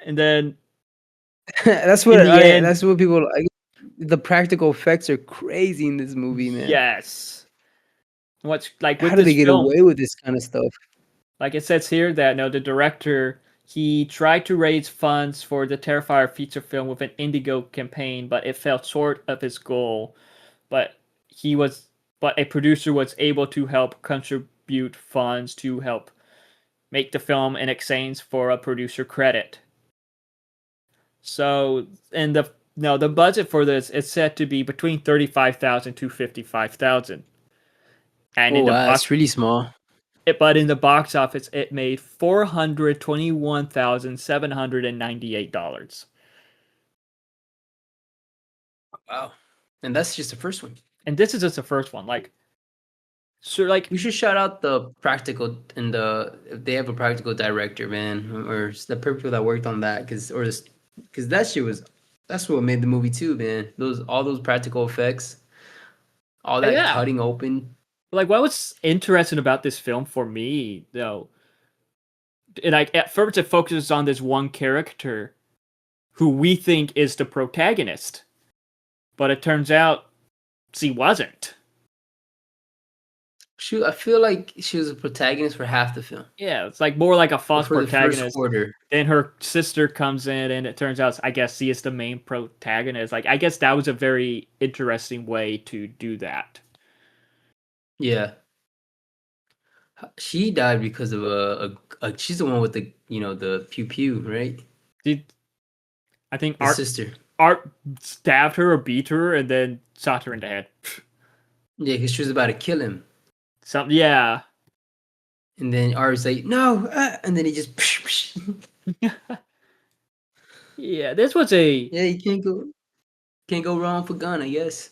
And then That's in what the end, that's what people like. The practical effects are crazy in this movie, man. yes. What's like How with do this they get film, away with this kind of stuff? like it says here that no, the director he tried to raise funds for the Terrifier feature film with an Indigo campaign, but it fell short of his goal. But he was, but a producer was able to help contribute funds to help make the film in exchange for a producer credit. So, and the no, the budget for this is set to be between 35,000 to 55,000, and Oh in the wow, box that's really small. but in the box office, it made $421,798, Wow. And that's just the first one. and this is just the first one. Like, so, like, We should shout out the practical and the if they have a practical director, man, or the people that worked on that, because that shit was that's what made the movie too, man. Those all those practical effects, all that yeah, cutting open. like what was interesting about this film for me, though, and like at first it focuses on this one character who we think is the protagonist, but it turns out she wasn't. I feel like she was a protagonist for half the film, Yeah, it's like more like a or false for the first protagonist. quarter. Then her sister comes in, and it turns out, I guess, she is the main protagonist. Like, I guess that was a very interesting way to do that. Yeah, she died because of she's the one with the the pew pew, right? She, I think The sister. Art stabbed her or beat her, and then shot her in the head. Yeah, because she was about to kill him, Something, yeah. and then Art's like, no, and then he just. Yeah, this was a Yeah, you can't go wrong for gun, I guess.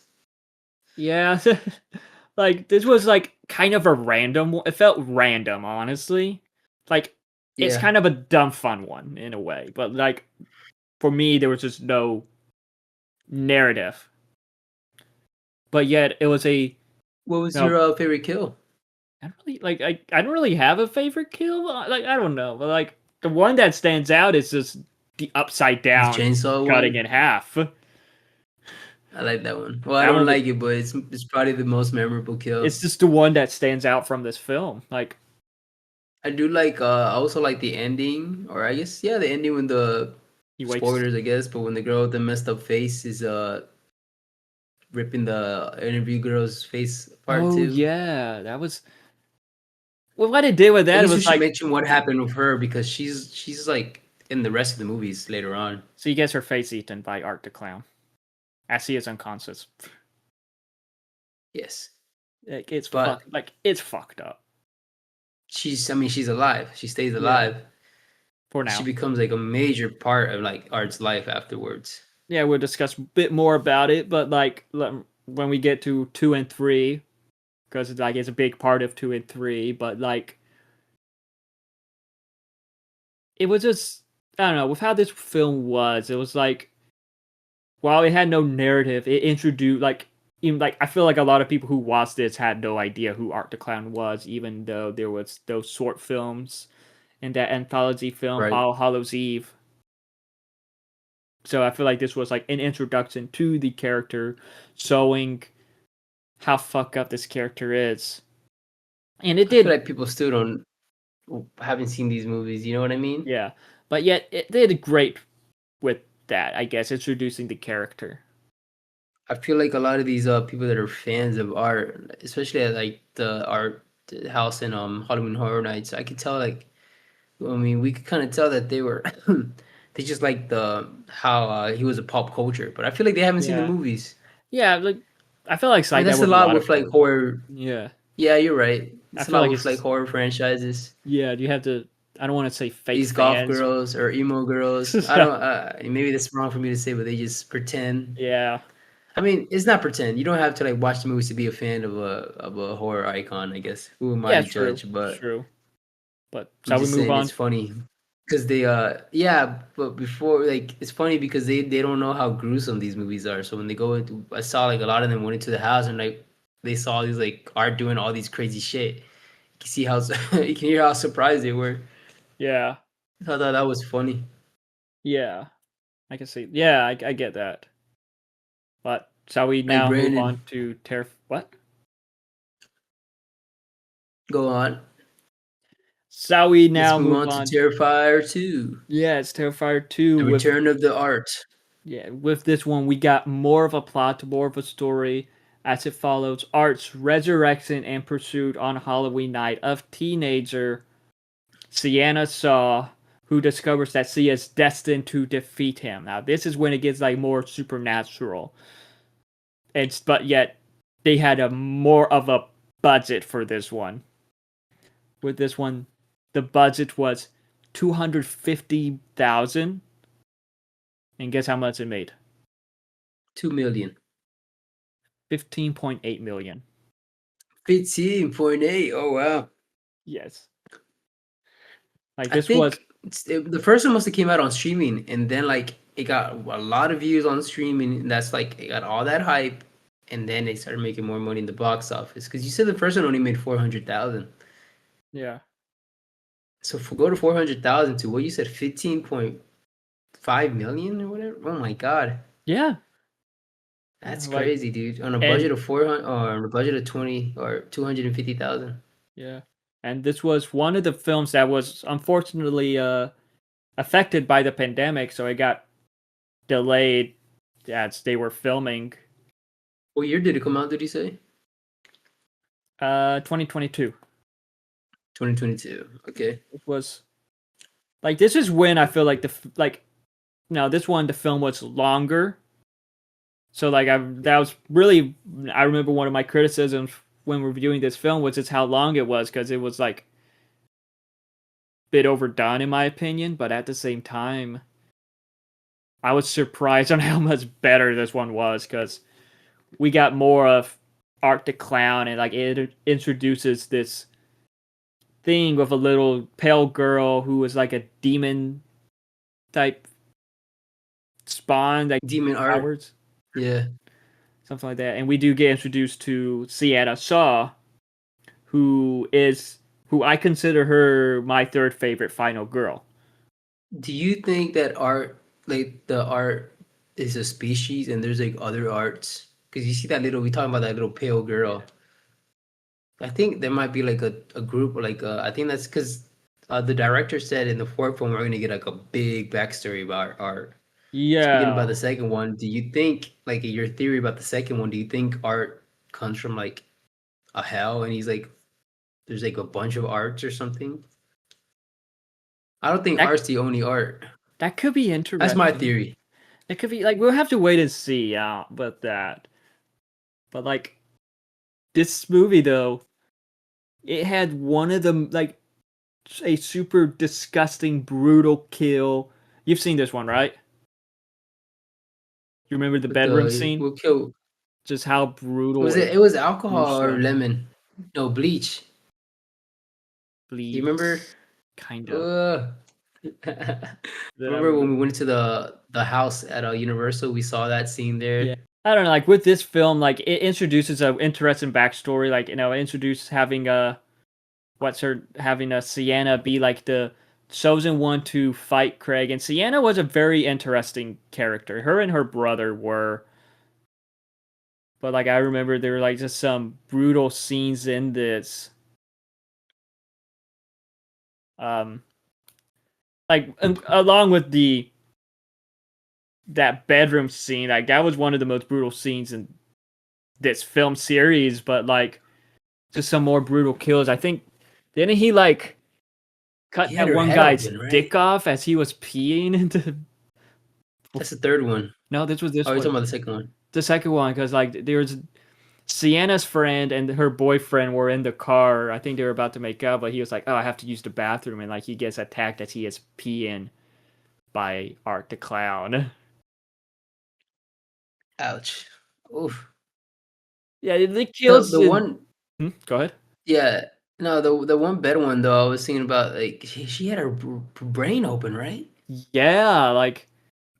yeah, like this was like kind of a random. It felt random, honestly. Like it's Yeah. kind of a dumb fun one in a way, but like for me, there was just no narrative. But yet, it was a What was no. your favorite kill? I don't really like. I don't really have a favorite kill. Like I don't know, but like the one that stands out is just the upside The down chainsaw cutting one. in half. I like that one. Well, I That don't one, like it, but it's probably the most memorable kill. it's just the one that stands out from this film. Like I do like I also like the ending, or I guess yeah, the ending when the he wakes. spoilers, I guess, but when the girl with the messed up face is ripping the interview girl's face apart Oh too. yeah, that was. Well, what it did with I that, it guess we was should like mention what happened with her because she's like in the rest of the movies later on. she gets her face eaten by Art the Clown as he is unconscious. Yes. Like it's But it's fucked up. she's I mean she's alive. She stays Yeah, alive. for She now. becomes like a major part of like Art's life afterwards. Yeah, we'll discuss a bit more about it, but like when we get to 2 and 3, because it's like it's a big part of 2 and 3. But like it was just I don't know with how this film was. It was like while it had no narrative, it introduced like even like I feel like a lot of people who watched this had no idea who Art the Clown was, even though there was those short films and that anthology film Right. All Hallows Eve. So I feel like this was like an introduction to the character, showing how fucked up this character is. And it I feel did, like people still don't haven't seen these movies. You know what I mean? yeah. But yet it did great with that, I guess, introducing the character. I feel like a lot of these people that are fans of art, especially at like the art house in Halloween Horror Nights, I could tell like I mean we could kind of tell that they were they just like the how he was a pop culture, but I feel like they haven't seen the Yeah. movies. Yeah, like I feel like it's And like that that's a with a lot lot of with like horror. horror. Yeah. Yeah, you're right. I It's a feel lot like with like it's horror franchises. yeah, you have to I don't want to say fake These goth fans. girls or emo girls. I don't. Maybe that's wrong for me to say, but they just pretend. Yeah. I mean, it's not pretend. You don't have to like watch the movies to be a fan of a horror icon. I guess who am I Yeah, to true. judge? But True. But I'm shall we just move saying it's on? funny because they yeah. But before like it's funny because they don't know how gruesome these movies are. So when they go into, I saw like a lot of them went into the house and like they saw these like art doing all these crazy shit. You can see how you can hear how surprised they were. Yeah. I thought that was funny. Yeah. I can see. Yeah, I get that. But shall we Like now move Brandon, on to what? go on. Shall we Let's now move move on to on? Terrifier 2, Yeah, it's Terrifier 2 The with Return of the Art. yeah, with this one we got more of a plot, more of a story as it follows Art's resurrection and pursuit on Halloween night of teenager Sienna Shaw, who discovers that she is destined to defeat him. Now this is when it gets like more supernatural. It's but yet they had a more of a budget for this one. With this one, the budget was 250,000, and guess how much it made? 2 million. 15.8 million. 15.8. Oh, wow. Yes, like I this was think the first one must have came out on streaming, and then like it got a lot of views on streaming, and that's like it got all that hype, and then they started making more money in the box office. Because you said the first one only made 400,000. yeah, So if we go to 400,000 to what you said, 15.5 million or whatever. Oh my god. yeah. That's Like, crazy, dude. On a budget and of 400 or on a budget of 20 or 250,000. yeah, and this was one of the films that was unfortunately affected by the pandemic, so it got delayed as they were filming. What year did it come out, did you say? 2022. 2022. Okay. It was like this is when I feel like like no, this one the film was longer. So like that was really I remember one of my criticisms when reviewing this film was just how long it was because it was like a bit overdone in my opinion, but at the same time I was surprised on how much better this one was because we got more of Art the Clown and like it introduces this thing with a little pale girl who was like a demon type spawn like Demon art. powers, Yeah. something like that. And we do get introduced to Sienna Shaw, who is who I consider her my third favorite final girl. Do you think that art, like the art, is a species and there's like other arts? Because you see that little, we talking about that little pale girl. I think there might be like a group, like I think that's because the director said in the fourth one we're gonna get like a big backstory about art. Speaking about Yeah, the second one, do you think like your theory about the second one? Do you think art comes from like a hell and he's like there's like a bunch of arts or something? I don't think that art's the only art. that could be That's my interesting. theory. It could be like we'll have to wait and see with that. But like this movie though, it had one of the like a super disgusting brutal kill. You've seen this one, right? You remember the With bedroom the scene? what kill Just how brutal was it? and It was alcohol or gruesome. lemon? No, bleach. Do you remember? Bleach, kind of. Ugh. That I Remember when remember. we went to the house at Universal? We saw that scene Yeah. there. I don't know. Like with this film, like it introduces a interesting backstory. Like it introduced having a what's her having a Sienna be like the chosen one to fight Craig, and Sienna was a very interesting character. Her and her brother were, but like I remember there were like just some brutal scenes in this. Um, like along with the that bedroom scene, like that was one of the most brutal scenes in this film series. But like just some more brutal kills. I think didn't he like cut He had that her one head guy's open, right? dick off as he was peeing into? That's the third one. No, this was this Oh, you're one. talking about the second one. The second one because like there was Sienna's friend and her boyfriend were in the car. I think they were about to make up, but he was like, "Oh, I have to use the bathroom," and like he gets attacked as he is peeing by Art the Clown. Ouch. Oof. Yeah, the The kills the in. one, Go ahead. yeah. No, the one better one though. I was thinking about like she had her brain open, right? Yeah, like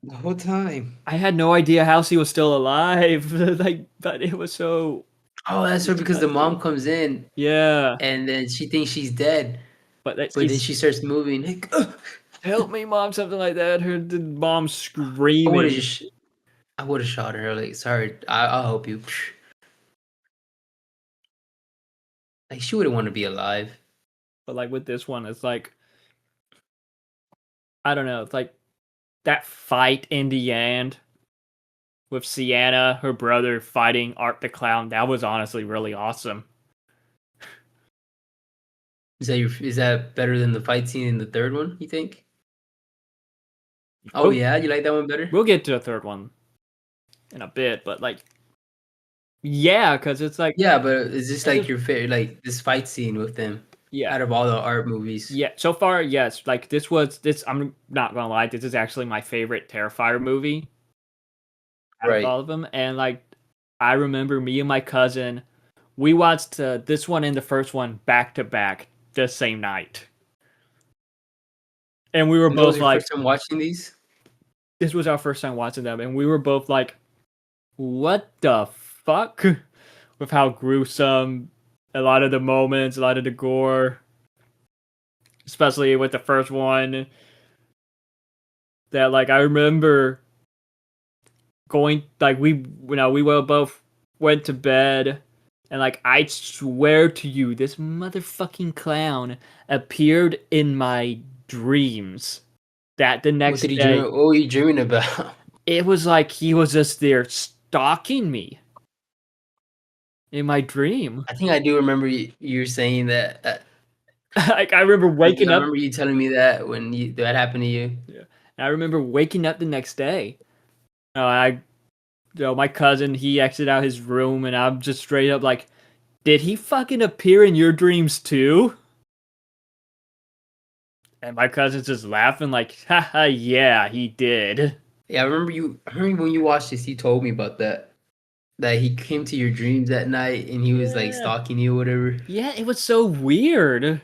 The whole time. I had no idea how she was still alive. Like, but it was so Oh, that's her because the disgusting. mom comes in Yeah, and then she thinks she's dead, but that but then she's she starts moving. Like, "Ugh." help me, mom, something like that. Her the mom I would have screaming. just, I would have shot her. Like, sorry, I'll help you. Like, she wouldn't want to be alive. But like with this one, it's like I don't know. It's like that fight in the end with Sienna, her brother fighting Art the Clown. That was honestly really awesome. Is that better than the fight scene in the third one? You think? Oh We'll yeah, you like that one better? we'll get to the third one in a bit, but like yeah, because it's like Yeah, but is this I like just your favorite? Like this fight scene with them yeah. out of all the art movies? Yeah, so far, yes. Like this was this. I'm not gonna lie. This is actually my favorite Terrifier movie out of Right. all of them. And like, I remember me and my cousin, we watched this one and the first one back to back the same night, and we were And that was both your like, first time watching these? this was our first time watching them, and we were both like, what the fuck, with how gruesome a lot of the moments, a lot of the gore, especially with the first one. That like I remember going like we were both went to bed, and like I swear to you, this motherfucking clown appeared in my dreams. That the What next did he dream? day, What were you dreaming about? it was like he was just there stalking me in my dream. I think I do remember you saying that. Like I remember I waking up. remember you telling me that when that happened to you. Yeah, and I remember waking up the next day. I my cousin, he exited out his room, and I'm just straight up like, did he fucking appear in your dreams too? And my cousin's just laughing like, haha, yeah, he did. Yeah, I remember you. I remember when you watched this, you told me about that. That he came to your dreams that night and he was like Yeah. stalking you or whatever. Yeah, it was so weird.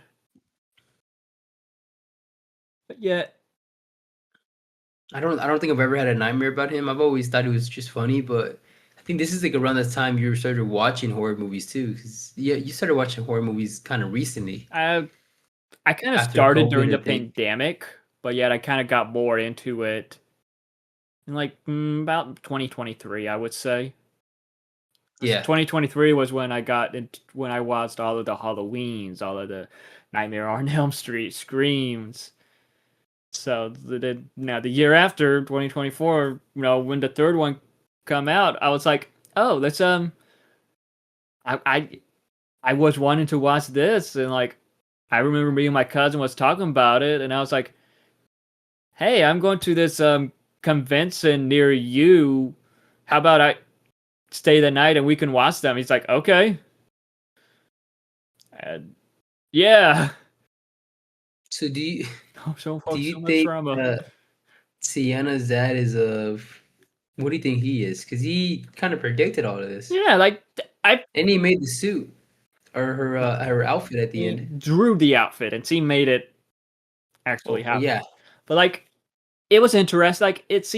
But yeah, I don't think I've ever had a nightmare about him. I've always thought it was just funny, but I think this is like around the time you started watching horror movies too. Because yeah, you started watching horror movies kind of recently I kind of after started COVID, during I the think. pandemic, but yet I kind of got more into it in like about 2023, I would say. Yeah. 2023 was when I got into, when I watched all of the Halloweens, all of the Nightmare on Elm Street, Screams. So now the year after 2024, when the third one come out, I was like, oh, let's I I I was wanting to watch this, and like I remember me and my cousin was talking about it, and I was like, hey, I'm going to this convention near you. How about I stay the night and we can watch them? He's like, okay. And yeah. So do you So do so you much think drama. Sienna's dad is a what do you think he is? Because he kind of predicted all of this, Yeah, like I and he made the suit or her outfit at the he end. drew the outfit and she made it actually Well, happen. yeah. But like it was interesting. Like it's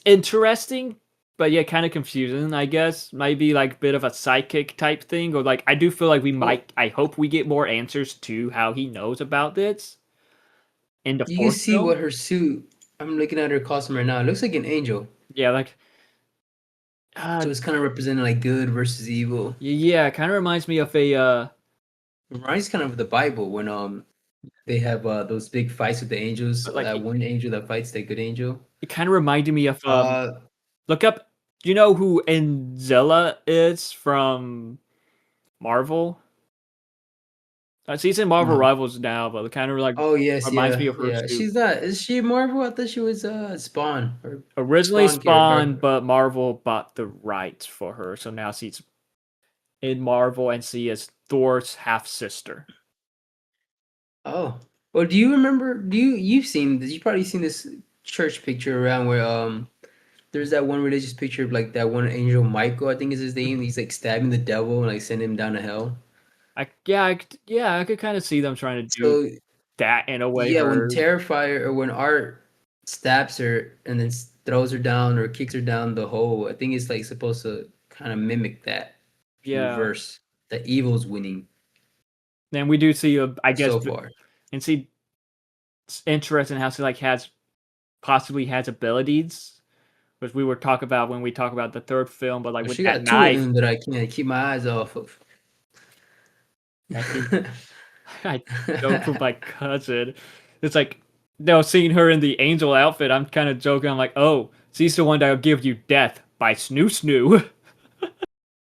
interesting, but yeah, kind of confusing. I guess maybe like a bit of a psychic type thing, or like I do feel like we Well, might. I hope we get more answers to how he knows about this in the you can fourth see film. what her suit. I'm looking at her costume right now. It looks like an angel. Yeah, like uh, So it's kind of representing like good versus evil. yeah, it kind of reminds me of a Reminds kind of the Bible when they have those big fights with the angels. but like That one angel that fights the good angel. it kind of reminded me of Uh, look up. Do you know who Enzilla is from Marvel? She's in Marvel no. Rivals now, but it kind of like Oh yes, reminds me yeah, of her yeah. too. She's not. Is she Marvel? I thought she was Spawn or Originally Spawn Spawn, character. but Marvel bought the rights for her, so now she's in Marvel and she is Thor's half sister. Oh. Well, do you remember? You've seen this? You've probably seen this church picture around where there's that one religious picture of like that one angel Michael, I think is his name. He's like stabbing the devil and like sending him down to hell. I could kind of see them trying to do So that in a way. yeah, when Her, Terrifier or when Art stabs her and then throws her down or kicks her down the hole, I think it's like supposed to kind of mimic that in yeah. reverse. The evil's winning Then we do see I guess, so far. and see it's interesting how she like has possibly has abilities, which we were talk about when we talk about the third film, but like But with she that got two of knife, them that I can't keep my eyes off of. I can I joke with my cousin. It's like seeing her in the angel outfit. I'm kind of joking. I'm like, oh, she's the one that'll give you death by snoo snoo.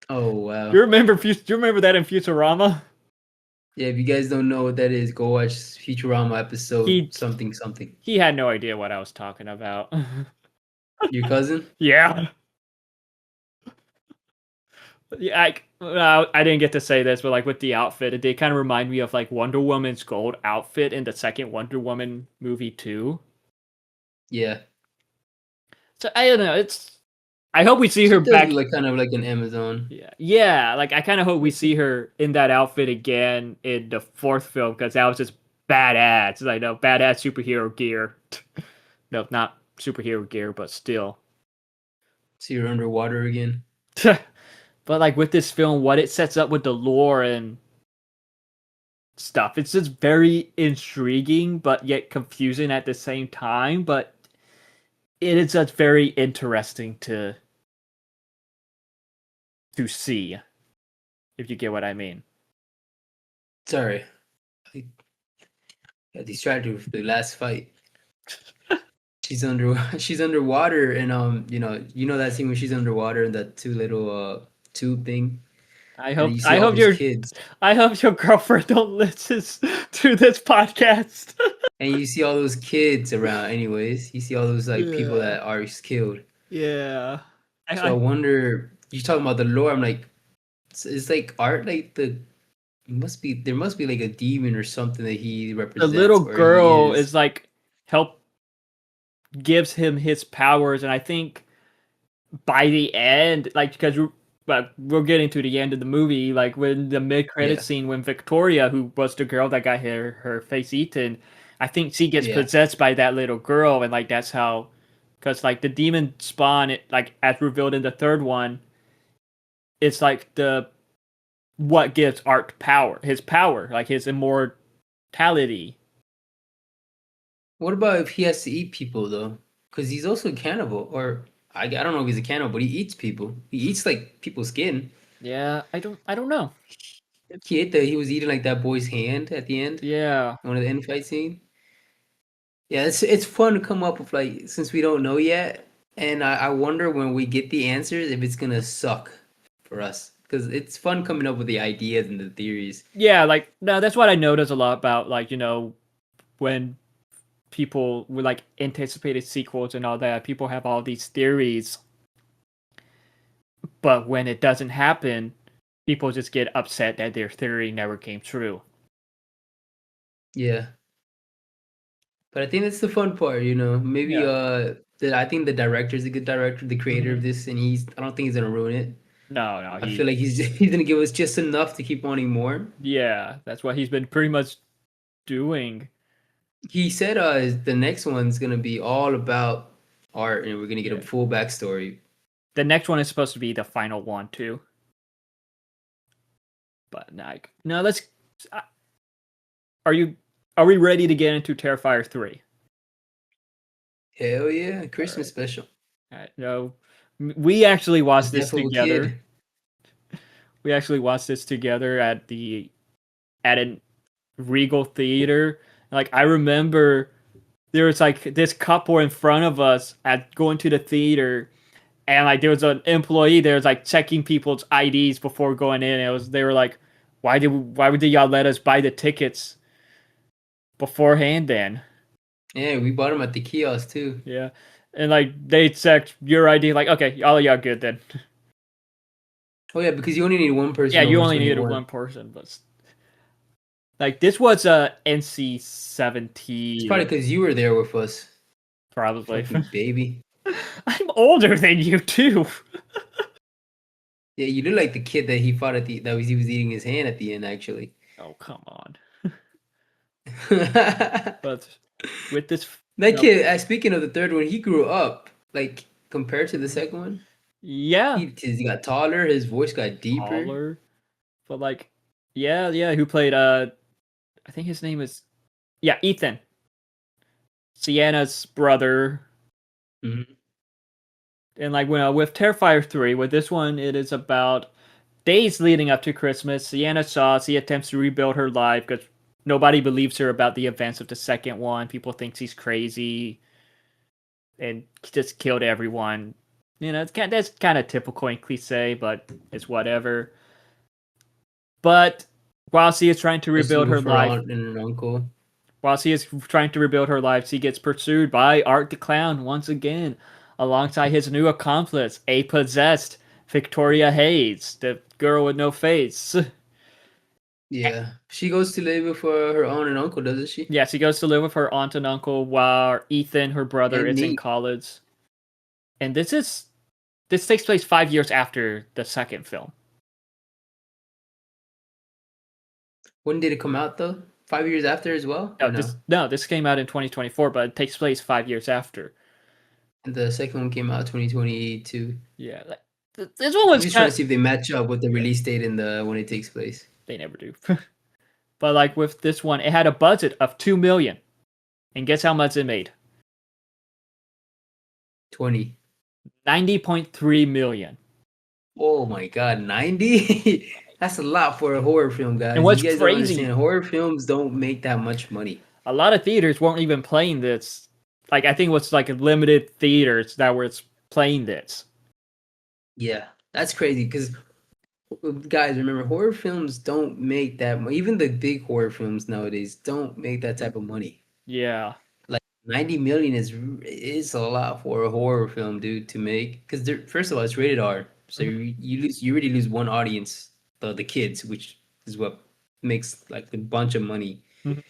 Oh wow. Do you remember that in Futurama? Yeah, if you guys don't know what that is, go watch Futurama episode He something something. he had no idea what I was talking about. Your cousin? Yeah. Yeah, I didn't get to say this, but like with the outfit, it did kind of remind me of like Wonder Woman's gold outfit in the second Wonder Woman movie too. Yeah. So I don't know. I hope we see She her does back. look like kind of like an Amazon. Yeah. Like I kind of hope we see her in that outfit again in the fourth film because that was just badass. Like no badass superhero gear. No, not superhero gear, but still. See her underwater again. But like with this film, what it sets up with the lore and stuff, it's just very intriguing, but yet confusing at the same time. But it is just very interesting to see, if you get what I mean. Sorry, I got distracted with the last fight. She's under she's underwater, and you know that scene when she's underwater and that two little tube thing, I and then hope you see I all hope those your kids, I hope your girlfriend don't listen to this podcast. and you see all those kids around. Anyways, you see all those like people Yeah. that are killed. Yeah. So I wonder. You talking about the lore? I'm like, it's like art. Like there must be like a demon or something that he The little represents or he girl is. is like help gives him his powers, and I think by the end, like because but we're getting to the end of the movie, like when the mid credit Yeah, scene when Victoria, who was the girl that got her face eaten, I think she gets yeah. possessed by that little girl, and like that's how, because like the demon spawn, it, like as revealed in the third one, it's like the what gives Art power, like his immortality. What about if he has to eat people though? Because he's also a cannibal, or I don't know if he's a cannibal, but he eats people. He eats like people's skin. Yeah, I don't know. He ate that. He was eating like that boy's hand at the end, Yeah, one of the end fight scene. Yeah, it's fun to come up with like since we don't know yet, and I wonder when we get the answers if it's gonna suck for us because it's fun coming up with the ideas and the theories. yeah, like no, that's what I notice a lot about, like, when people with like anticipated sequels and all that, people have all these theories, but when it doesn't happen, people just get upset that their theory never came true. Yeah, but I think that's the fun part, you know. Maybe Yeah. I think the director's a good director, the creator of Hmm. this, and I don't think he's gonna ruin it. No, no, I feel like he's gonna give us just enough to keep wanting more. yeah, that's what he's been pretty much doing. He said the next one's gonna be all about art, and we're gonna get a Yeah. full backstory. The next one is supposed to be the final one too. But like, no, let's. uh, Are you? Are we ready to get into Terrifier 3? Hell yeah, All Christmas right. special. All right. No, we actually The watched this death of a together. kid. We actually watched this together at an Regal Theater. Like I remember there was like this couple in front of us at going to the theater, and like there was an employee there was like checking people's IDs before going in. It was they were like, why would y'all let us buy the tickets beforehand then? Yeah, we bought them at the kiosk too. Yeah. And like they checked your ID, like, okay, all of y'all good then. Oh yeah, because you only need one Yeah, person you over only needed 21. one person, but like this was a NC It's probably 17 because you were there with us, probably. fucking baby. I'm older than you too. Yeah, you look like the kid that he fought at the he was eating his hand at the end actually. Oh, come on. That But with this, kid, speaking of the third one, he grew up like compared to the second one. yeah, He got taller, his voice got deeper. taller, but like, yeah, yeah, who played, I think his name is, yeah, Ethan, Sienna's brother. Mhm. And like when with Terrifier 3, with this one, it is about days leading up to Christmas. Sienna Shaw, she attempts to rebuild her life because nobody believes her about the events of the second one. People think she's crazy and just killed everyone. That's kind of typical and cliche, but it's whatever. But while she is trying to Especially rebuild her with her life, aunt and her uncle. while she is trying to rebuild her life, she gets pursued by Art the Clown once again, alongside his new accomplice, a possessed Victoria Hayes, the girl with no face. Yeah, she goes to live with her aunt and uncle, doesn't she? Yeah, she goes to live with her aunt and uncle while Ethan, her brother, And is in Nate. college. And this takes place 5 years after the second film. When did it come out though? 5 years after as well, or no? No, this came out in 2024, but it takes place 5 years after. And the second one came out 2022. Yeah, like, this one I'm was just trying kind. to see if they match up with the Yeah, release date and the when it takes place. they never do. But like with this one, it had a budget of 2 million, and guess how much it made? 20. 90.3 million. Oh my god, 90? That's a lot for a horror film, And guys. You what's guys don't crazy, understand. Horror films don't make that much money. a lot of theaters weren't even playing this. Like I think it was like limited theaters that were playing this. Yeah, that's crazy because guys, remember horror films don't make that even the big horror films nowadays don't make that type of money. Yeah. Like 90 million is a lot for a horror film, dude, to make because first of all, it's rated R. So Mhm. you already lose one audience, the kids, which is what makes like a bunch of money. Mhm.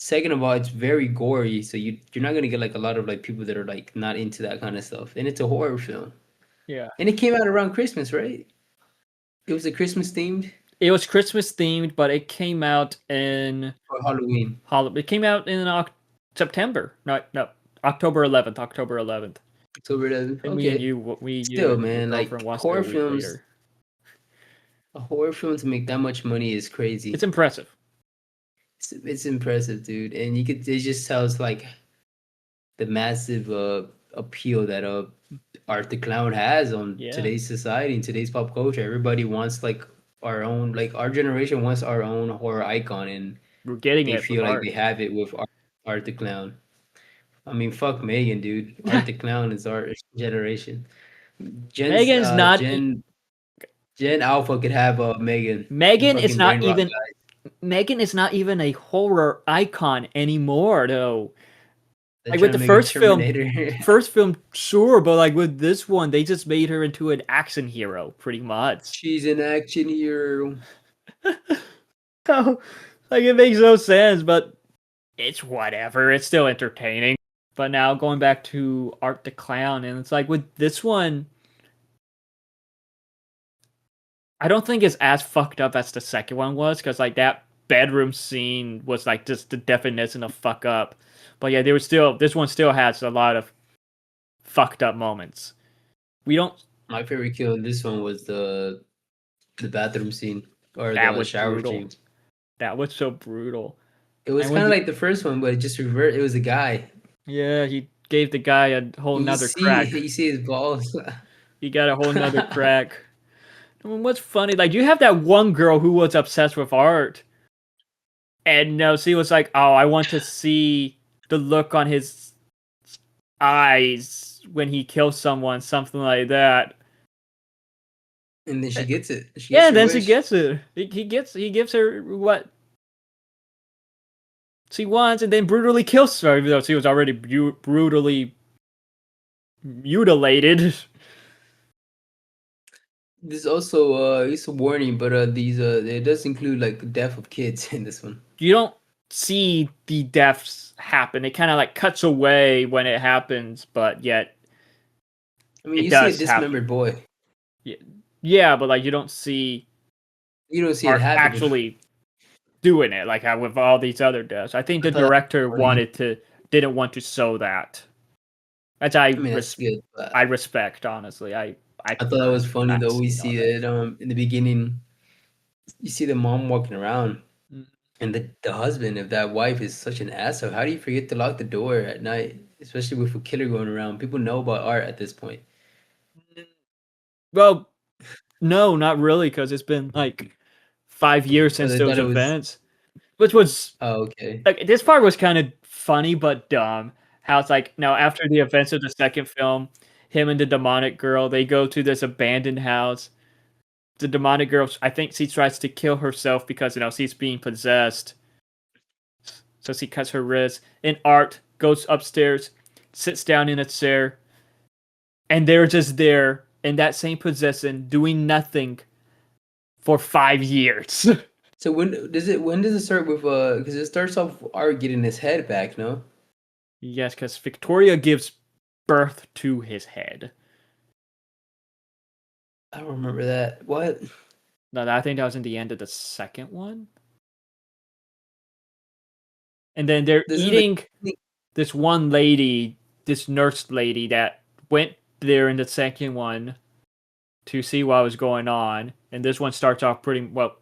Second of all, it's very gory, so you're not gonna get like a lot of like people that are like not into that kind of stuff. And it's a horror film. Yeah. And it came out around Christmas, right? It was a Christmas themed It was Christmas themed, but it came out in or Halloween. It came out in September. No, no, October 11th. October 11th. October 11th. And Okay. you Still, and your man, girlfriend like watched it a horror week films, later. a horror film to make that much money is It's crazy. impressive. It's impressive, dude. And it just tells like the massive appeal that Art the Clown has on Yeah, today's society and today's pop culture. Everybody wants like our own, like our generation wants our own horror icon, and we're getting they it with feel like they art. have it with Art the Clown. I mean, fuck Megan, dude. Art the Clown is our generation. Gen's Megan's not. Gen Alpha could have Megan, the Megan is fucking not brain rot even. guy. Megan is not even a horror icon anymore, though. They're Like with trying the to make a the Terminator. first film, sure, but like with this one, they just made her into an action hero, pretty much. She's an action hero. Like it makes no sense, but it's whatever. It's still entertaining. But now going back to Art the Clown, and it's like with this one, I don't think it's as fucked up as the second one was, because like that bedroom scene was like just the definition of fuck up. But yeah, there was still this one still has a lot of fucked up moments. We don't. My favorite kill in this one was the bathroom scene or That the was shower brutal. scene. That was so brutal. It was And when kind of like the first one, but it just revert. It was a guy. yeah, he gave the guy a whole nother crack. You see his balls. He got a whole nother crack. I mean, what's funny, like you have that one girl who was obsessed with art, and no, she was like, "Oh, I want to see the look on his eyes when he kills someone," something like that. And then she gets it. She Yeah, gets and her then she wish. gets it. He gives her what she wants, and then brutally kills her, even though she was already brutally mutilated. There's also it's a warning, but these it does include like death of kids in this one. You don't see the deaths happen. It kind of like cuts away when it happens, but yet I mean, it you see a does happen. dismembered boy. Yeah, yeah, but like you don't see You don't see it Art happening. actually doing it like with all these other deaths. I think I the thought that director was funny. didn't want to show that. That's I mean, that's good. But I respect honestly. I I thought that prefer was funny not though. We seeing all see that. it in the beginning. You see the mom walking around, Mm. and the husband of that wife is such an asshole. How do you forget to lock the door at night, especially with a killer going around? People know about art at this point. Well, no, not really, because it's been like 5 years Oh, since they thought those it was. events, which was Oh, okay. like this part was kind of funny but dumb. How it's like now after the events of the second film, him and the demonic girl they go to this abandoned house. The demonic girl, I think she tries to kill herself because she's being possessed. So she cuts her wrist. And Art goes upstairs, sits down in a chair, and they're just there in that same position, doing nothing for 5 years. So when does it start with because it starts off with Art getting his head back, no? Yes, because Victoria gives birth to his head. I don't remember that. What? No, I think that was in the end of the second one. And then they're Doesn't the eating this one lady, this nurse lady that went there in the second one to see what was going on. And this one starts off pretty well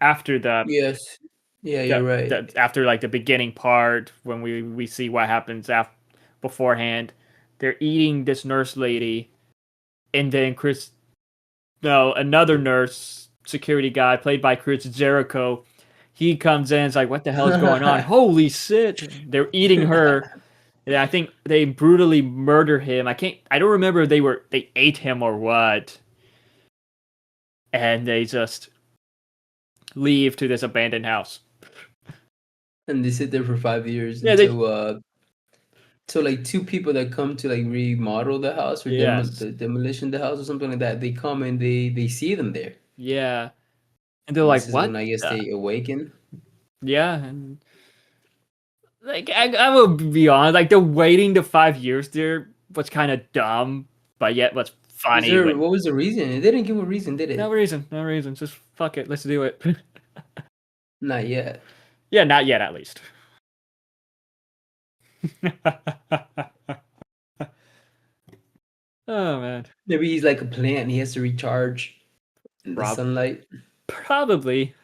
after Yes. Yeah, you're right. after like the beginning part when we see what happens beforehand. they're eating this nurse lady, and then another nurse security guy played by Chris Jericho, he comes in, it's like, what the hell is going on? Holy shit! They're eating her. And I think they brutally murder him. I don't remember if they ate him or what. And they just leave to this abandoned house. And they sit there for 5 years Yeah, they until so like two people that come to like remodel the house or yes. the demolition the house or something like that, they come and they see them there. Yeah. And they're And like, this is what? when I guess the-" they awaken. Yeah, and like I will be honest, like the waiting the 5 years there was kind of dumb, but yet was Was funny there when what was the reason? They didn't give a reason, did no it? reason, no reason. Just fuck it, let's do it. Not yet. Yeah, not yet at least. Oh man, Maybe he's like a plant. He has to recharge in the Prob- sunlight. probably.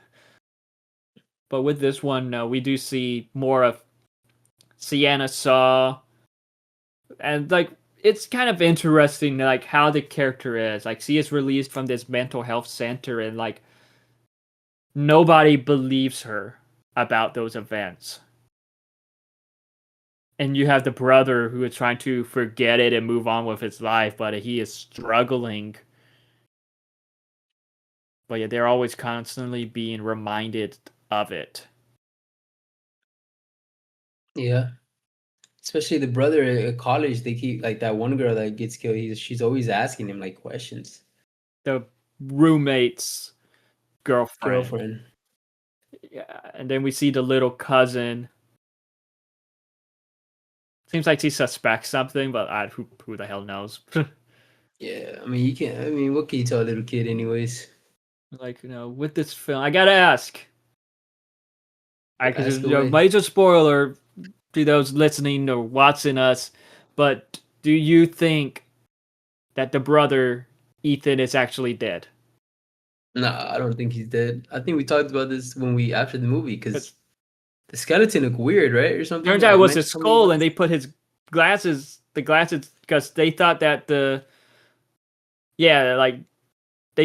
But with this one, no, we do see more of Sienna Saw, and like it's kind of interesting, like how the character is. Like she is released from this mental health center, and like nobody believes her about those events. And you have the brother who is trying to forget it and move on with his life, but he is struggling. But yeah, they're always constantly being reminded of it. Yeah. Especially the brother at college, they keep like that one girl that gets killed. She's always asking him like questions. The roommate's girlfriend. Girlfriend. Yeah, and then we see the little cousin. Seems like she suspects something, but who the hell knows? Yeah, I mean you can't. I mean, what can you tell a little kid, anyways? Like, with this film, I gotta ask. Because Ask away. major spoiler to those listening or watching us, but do you think that the brother Ethan is actually dead? Nah, I don't think he's dead. I think we talked about this when we after the movie It because the skeleton looked weird, right, or something. turns out it I was his mentioned something skull, about and they put the glasses, because they thought that they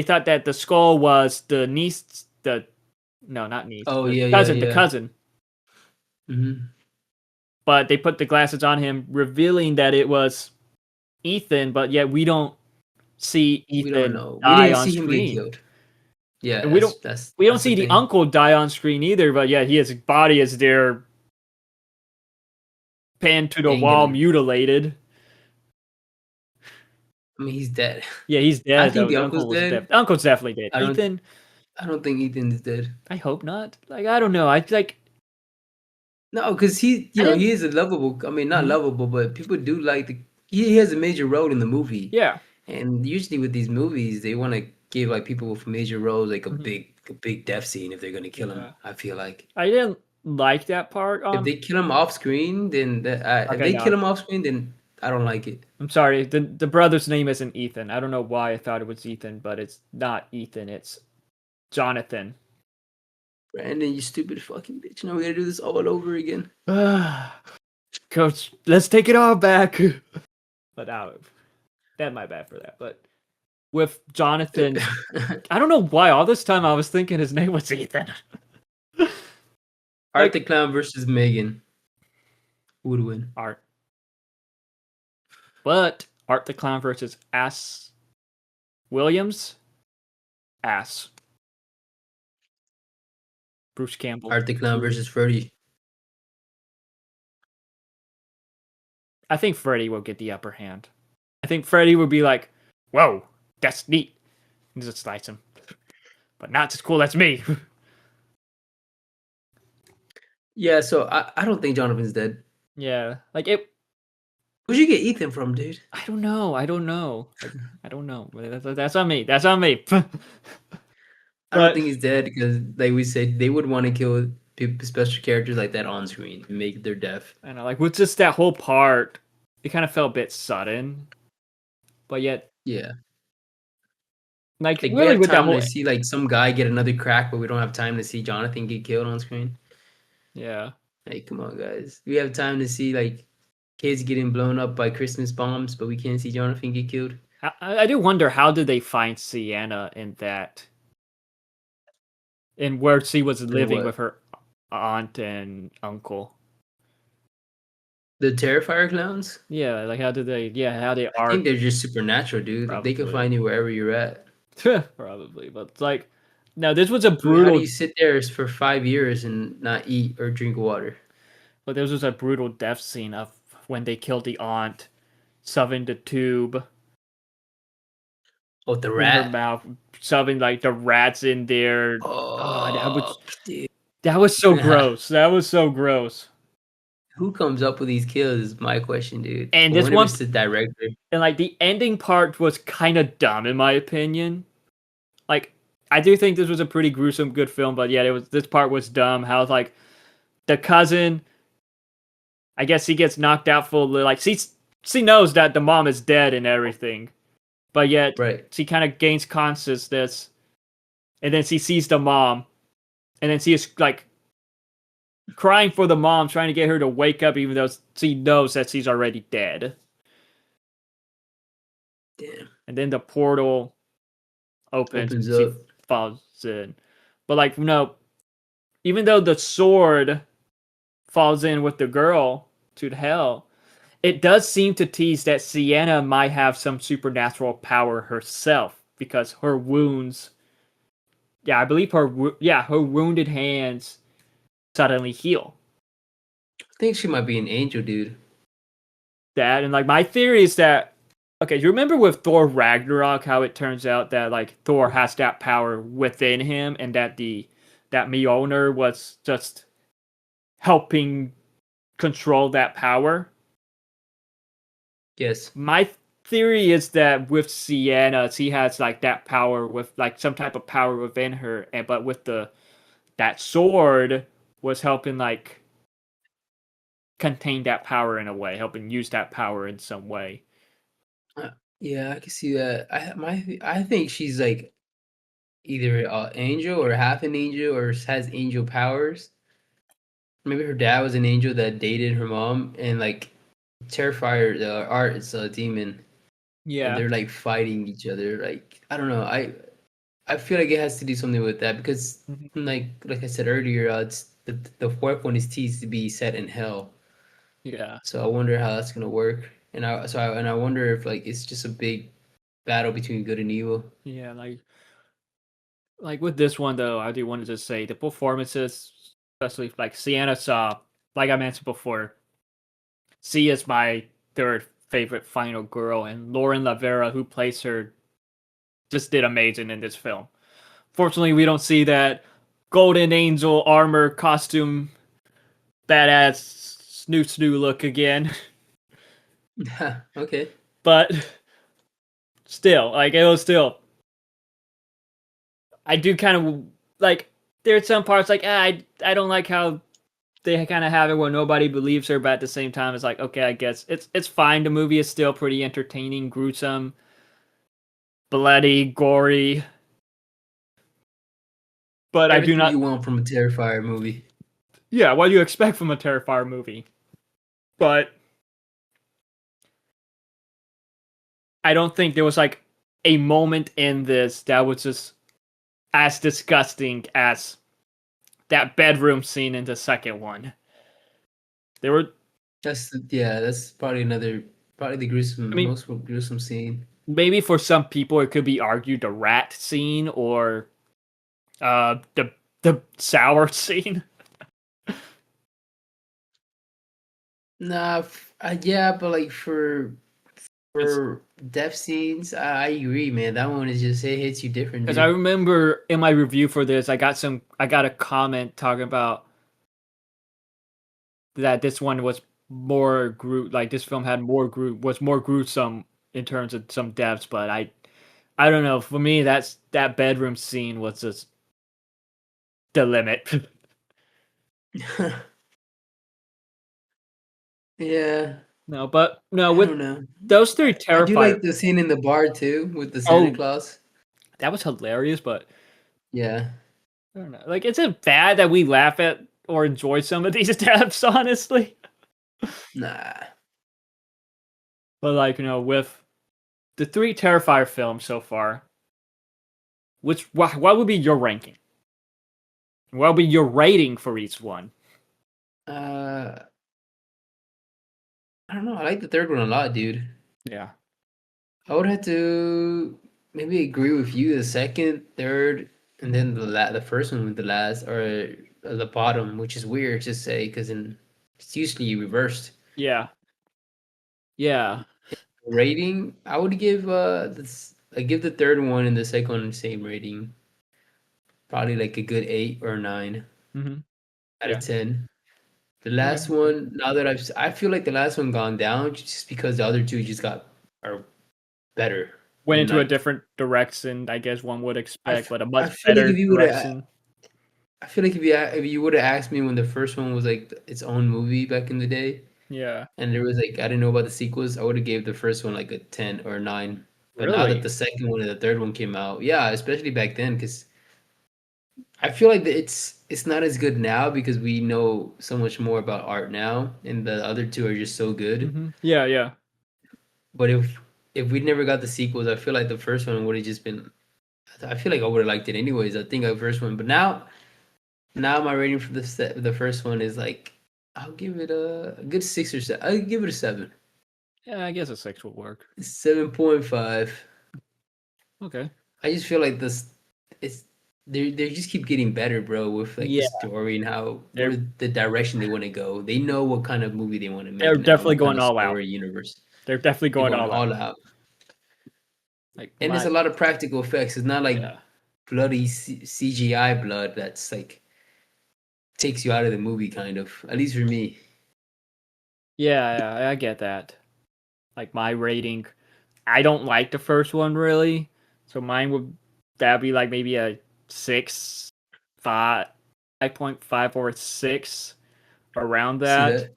thought that the skull was the niece, no, not niece, Oh the yeah, yeah, cousin, the yeah. cousin. Hmm. But they put the glasses on him, revealing that it was Ethan, but yet we don't see We don't Ethan know. We die didn't on see him get screen. killed. Yeah, And we don't that's the see the thing. uncle die on screen either, but yeah, his body is there pinned to the wall, Hanging. mutilated. I mean, he's dead. Yeah, he's I dead think though. the The uncle's uncle was dead. dead. The uncle's definitely dead. I don't. Ethan, I don't think Ethan's dead. I hope not. Like, I don't know. I like No, because I didn't. he is a lovable. I mean, not Mhm. lovable, but people do like the. He has a major role in the movie, Yeah. and usually with these movies, they want to give like people with major roles like Mhm. a big death scene if they're gonna kill him. Yeah. I feel like I didn't like that part. if they kill him off screen, then if Okay, they no, kill him off screen, then I don't like it. I'm sorry. The brother's name isn't Ethan. I don't know why I thought it was Ethan, but it's not Ethan. It's Jonathan. Brandon, you stupid fucking bitch! Now we gotta do this all over again. Coach, let's take it all back. But that my bad for that. But with Jonathan, I don't know why all this time I was thinking his name was Ethan. Art the Clown versus Megan. Who would win? Art. But Art the Clown versus Ass Williams? Ass. Bruce Campbell. Art the Clown versus Freddy. I think Freddy will get the upper hand. I think Freddy would be like, whoa, that's neat. And just slice him. But not as cool as me. Yeah, so I don't think Jonathan's dead. Yeah. Like it Where'd you get Ethan from, dude? I don't know. I don't know. I don't know. That's on me. That's on me. I don't But think he's dead because, like we said, they would want to kill people, special characters like that on screen and make their death. I don't know, like with just that whole part, it kind of felt a bit sudden. But yet, Yeah, like like we really have with that time whole to see like some guy get another crack, but we don't have time to see Jonathan get killed on screen. yeah. Like, come on, guys, we have time to see like kids getting blown up by Christmas bombs, but we can't see Jonathan get killed. I do wonder how did they find Sienna in that, in where she was And living what? with her aunt and uncle. The Terrifier clowns? Yeah, like how did they? Yeah, how they I think are they're just supernatural, dude. Like they can probably, find you wherever you're at. probably. But it's like, no, this was a I mean, how do you brutal. sit there for 5 years and not eat or drink water? But this was a brutal death scene of when they killed the aunt, shoving the tube Oh, the in her rat. mouth, shoving like the rats in there. Oh, Oh, dude. that was so gross. That was so gross. Who comes up with these kills is my question, dude. And I this wonder if one, it's the director. and like the ending part was kind of dumb in my opinion. Like I do think this was a pretty gruesome, good film, but yeah, it was this part was dumb. How like the cousin, I guess he gets knocked out full. Like she knows that the mom is dead and everything, but yet Right. she kind of gains consciousness, and then she sees the mom, and then she is like crying for the mom, trying to get her to wake up, even though she knows that she's already dead. Damn. And then the portal opens and Opens she up. falls in. But like no, even though the sword falls in with the girl to hell, it does seem to tease that Sienna might have some supernatural power herself because her wounds. Yeah, I believe her wounded hands suddenly heal. I think she might be an angel, dude. That and like my theory is that okay, you remember with Thor Ragnarok how it turns out that like Thor has that power within him and that that Mjolnir was just helping control that power. Yes. My theory is that with Sienna, she has like that power with like some type of power within her, and but with the that sword was helping like contain that power in a way, helping use that power in some way. Uh, yeah, I can see that. I think she's like either an angel or half an angel or has angel powers. Maybe her dad was an angel that dated her mom, and like Terrifier, the art is a demon, and Yeah. they're like fighting each other. Like I don't know. I feel like it has to do something with that because Mhm. like I said earlier, it's the fourth one is teased to be set in hell. Yeah. So I wonder how that's gonna work. And I wonder if like it's just a big battle between good and evil. Yeah, like with this one though, I do want to just say the performances, especially like Sienna Saw, like I mentioned before, she is my third favorite final girl, and Lauren Lavera, who plays her, just did amazing in this film. Fortunately, we don't see that golden angel armor costume badass snoo look again. Okay. But still, like it was still, I do kind of like. There's some parts like I don't like how they kind of have it where nobody believes her, but at the same time, it's like okay, I guess it's fine. The movie is still pretty entertaining, gruesome, bloody, gory, but I do Everything you not. want from a Terrifier movie. Yeah, what do you expect from a Terrifier movie? But I don't think there was like a moment in this that was just as disgusting as that bedroom scene in the second one. There were, That's probably the I mean, most gruesome scene. maybe for some people it could be argued the rat scene or the sour scene. Nah, yeah, but like Because for death scenes, I agree, man. That one is just it hits you different, I dude. remember in my review for this, I got a comment talking about that this one was like this film had was more gruesome in terms of some deaths, but I don't know. For me, that bedroom scene was just the limit. Yeah, No, but no, I with don't know. those three I do Terrifier. like the scene in the bar too with the Santa Oh, Claus. that was hilarious, but Yeah, I don't know. Like, is it bad that we laugh at or enjoy some of these deaths? Honestly, nah. But like, with the three Terrifier films so far, what would be your ranking? What would be your rating for each one? Uh, I don't know. I like the third one a lot, dude. Yeah. I would have to maybe agree with you. The second, third, and then the first one with the last or the bottom, which is weird to say because it's usually reversed. Yeah. Yeah. Rating, I would give I give the third one and the second one the same rating. Probably like a good 8 or 9 Mm-hmm. out of Yeah. 10. The Okay. last Okay. one, now that I feel like the last one gone down just because the other two just got are better Went and into a like different direction, I guess one would expect, but a I much feel like if better you would have direction. I feel like if you would have asked me when the first one was like its own movie back in the day, Yeah. and there was like I didn't know about the sequels, I would have gave the first one like a 10 or 9. But now that Really? the second one and the third one came out, yeah, especially back then, because I feel like that it's not as good now because we know so much more about art now, and the other two are just so good. Mm-hmm. Yeah. Yeah. But if we never got the sequels, I feel like the first one would have just been. I feel like I would have liked it anyways. I think the first one, but now my rating for the first one is like I'll give it a good 6 or 7. I'll give it a 7, Yeah. I guess a six will work. 7.5. Okay. I just feel like this it's they just keep getting better, bro, with like the Yeah. story and how They're where the direction they want to go. They know what kind of movie they want to they're make now, definitely what kind going of all out. story universe. They're definitely They're going going all out. all out, Like and it's my a lot of practical effects. It's not like yeah. bloody CGI blood that's like takes you out of the movie, kind of. At least for me. Yeah, yeah, I get that. Like my rating, I don't like the first one really, so mine would that be like maybe a 6, 5.5 or a 6 around See that.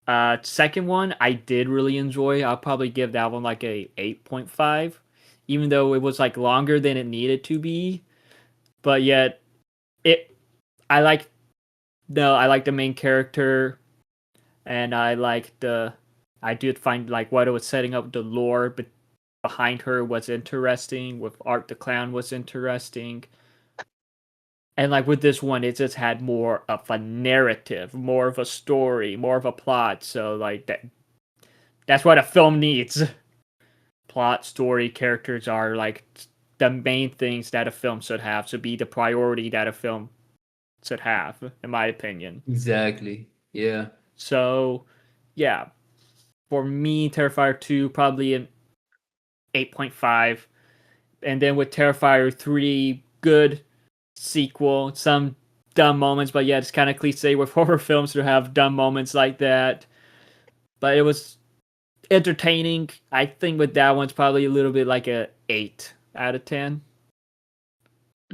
that? Second one I did really enjoy. I'll probably give that one like a 8.5, even though it was like longer than it needed to be. But yet it, I like I like the main character, and I did find like what it was setting up the lore, but behind her was interesting. With Art the Clown was interesting. And like with this one, it just had more of a narrative, more of a story, more of a plot. So like that's what a film needs. Plot, story, characters are like the main things that a film should have, should be the priority that a film should have, in my opinion. Exactly. Yeah. So yeah, for me, Terrifier 2 probably an 8.5. And then with Terrifier 3, good sequel, some dumb moments, but yeah, it's kind of cliche with horror films to have dumb moments like that. But it was entertaining. I think with that one's probably a little bit like a 8 out of 10.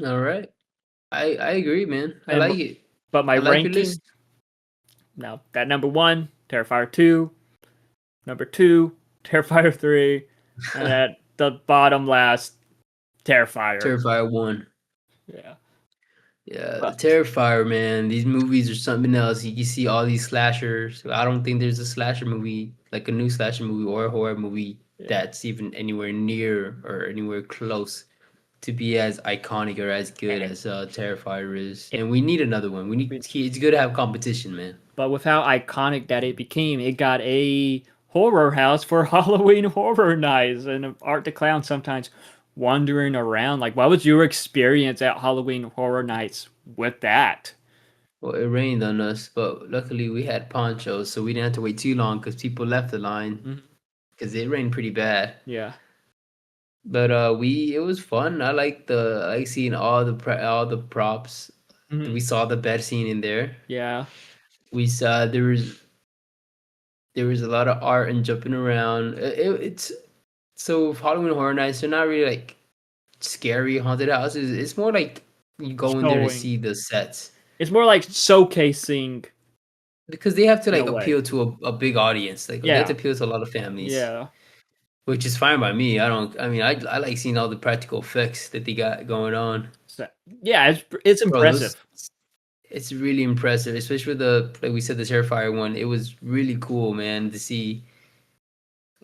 All right. I agree, man. I And like it. but my I like your ranking, list. now that number 1, Terrifier 2, number 2, Terrifier 3, and at the bottom last, Terrifier. Terrifier 1. Yeah. Yeah, the But Terrifier, man. These movies are something else. You see all these slashers. I don't think there's a slasher movie, like a new slasher movie or a horror movie, yeah. that's even anywhere near or anywhere close to be as iconic or as good And as Terrifier is. it And we need another one. We need. it It's good to have competition, man. but with how iconic that it became, it got a horror house for Halloween Horror Nights, and Art the Clown sometimes wandering around. Like, what was your experience at Halloween Horror Nights with that? Well, it rained on us, but luckily we had ponchos, so we didn't have to wait too long because people left the line Mhm. because it rained pretty bad. Yeah. But we it was fun. I like seeing all the props. We Mhm. saw the bed scene in there. Yeah. We saw there was a lot of art and jumping around. It's so Halloween Horror Nights. They're not really like scary haunted houses. It's more like you go in there to Showing. see the sets It's more like showcasing because they have to in a like way. appeal to a big audience. Like they have to Yeah. appeal to a lot of families, Yeah. which is fine by me. I don't. I mean, I like seeing all the practical effects that they got going on. So, yeah, it's Bro, those impressive. it's really impressive, especially with the like we said the Terrifier one. It was really cool, man, to see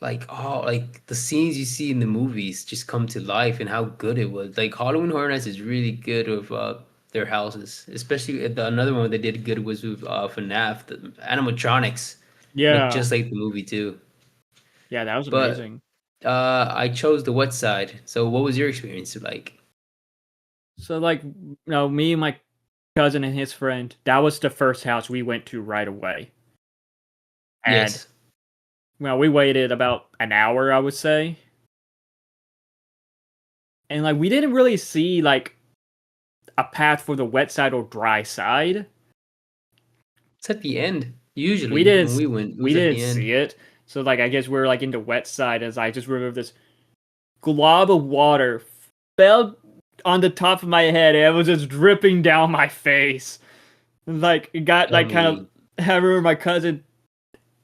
like oh like the scenes you see in the movies just come to life and how good it was. Like Halloween Horror Nights is really good with their houses, especially another one they did good was with FNAF. The animatronics look Yeah, just like the movie too. yeah, that was But amazing. I chose the wet side. So what was your experience like? So like, me and my cousin and his friend, that was the first house we went to right away, and Yes, we waited about an hour, I would say, and like we didn't really see like a path for the wet side or dry side. it's at the end. We Usually when didn't we went, it we was at didn't the end. see it. So like I guess we're like in the wet side as I just remember this glob of water fell on the top of my head and it was just dripping down my face. And like it got I like kind of mean, I remember my cousin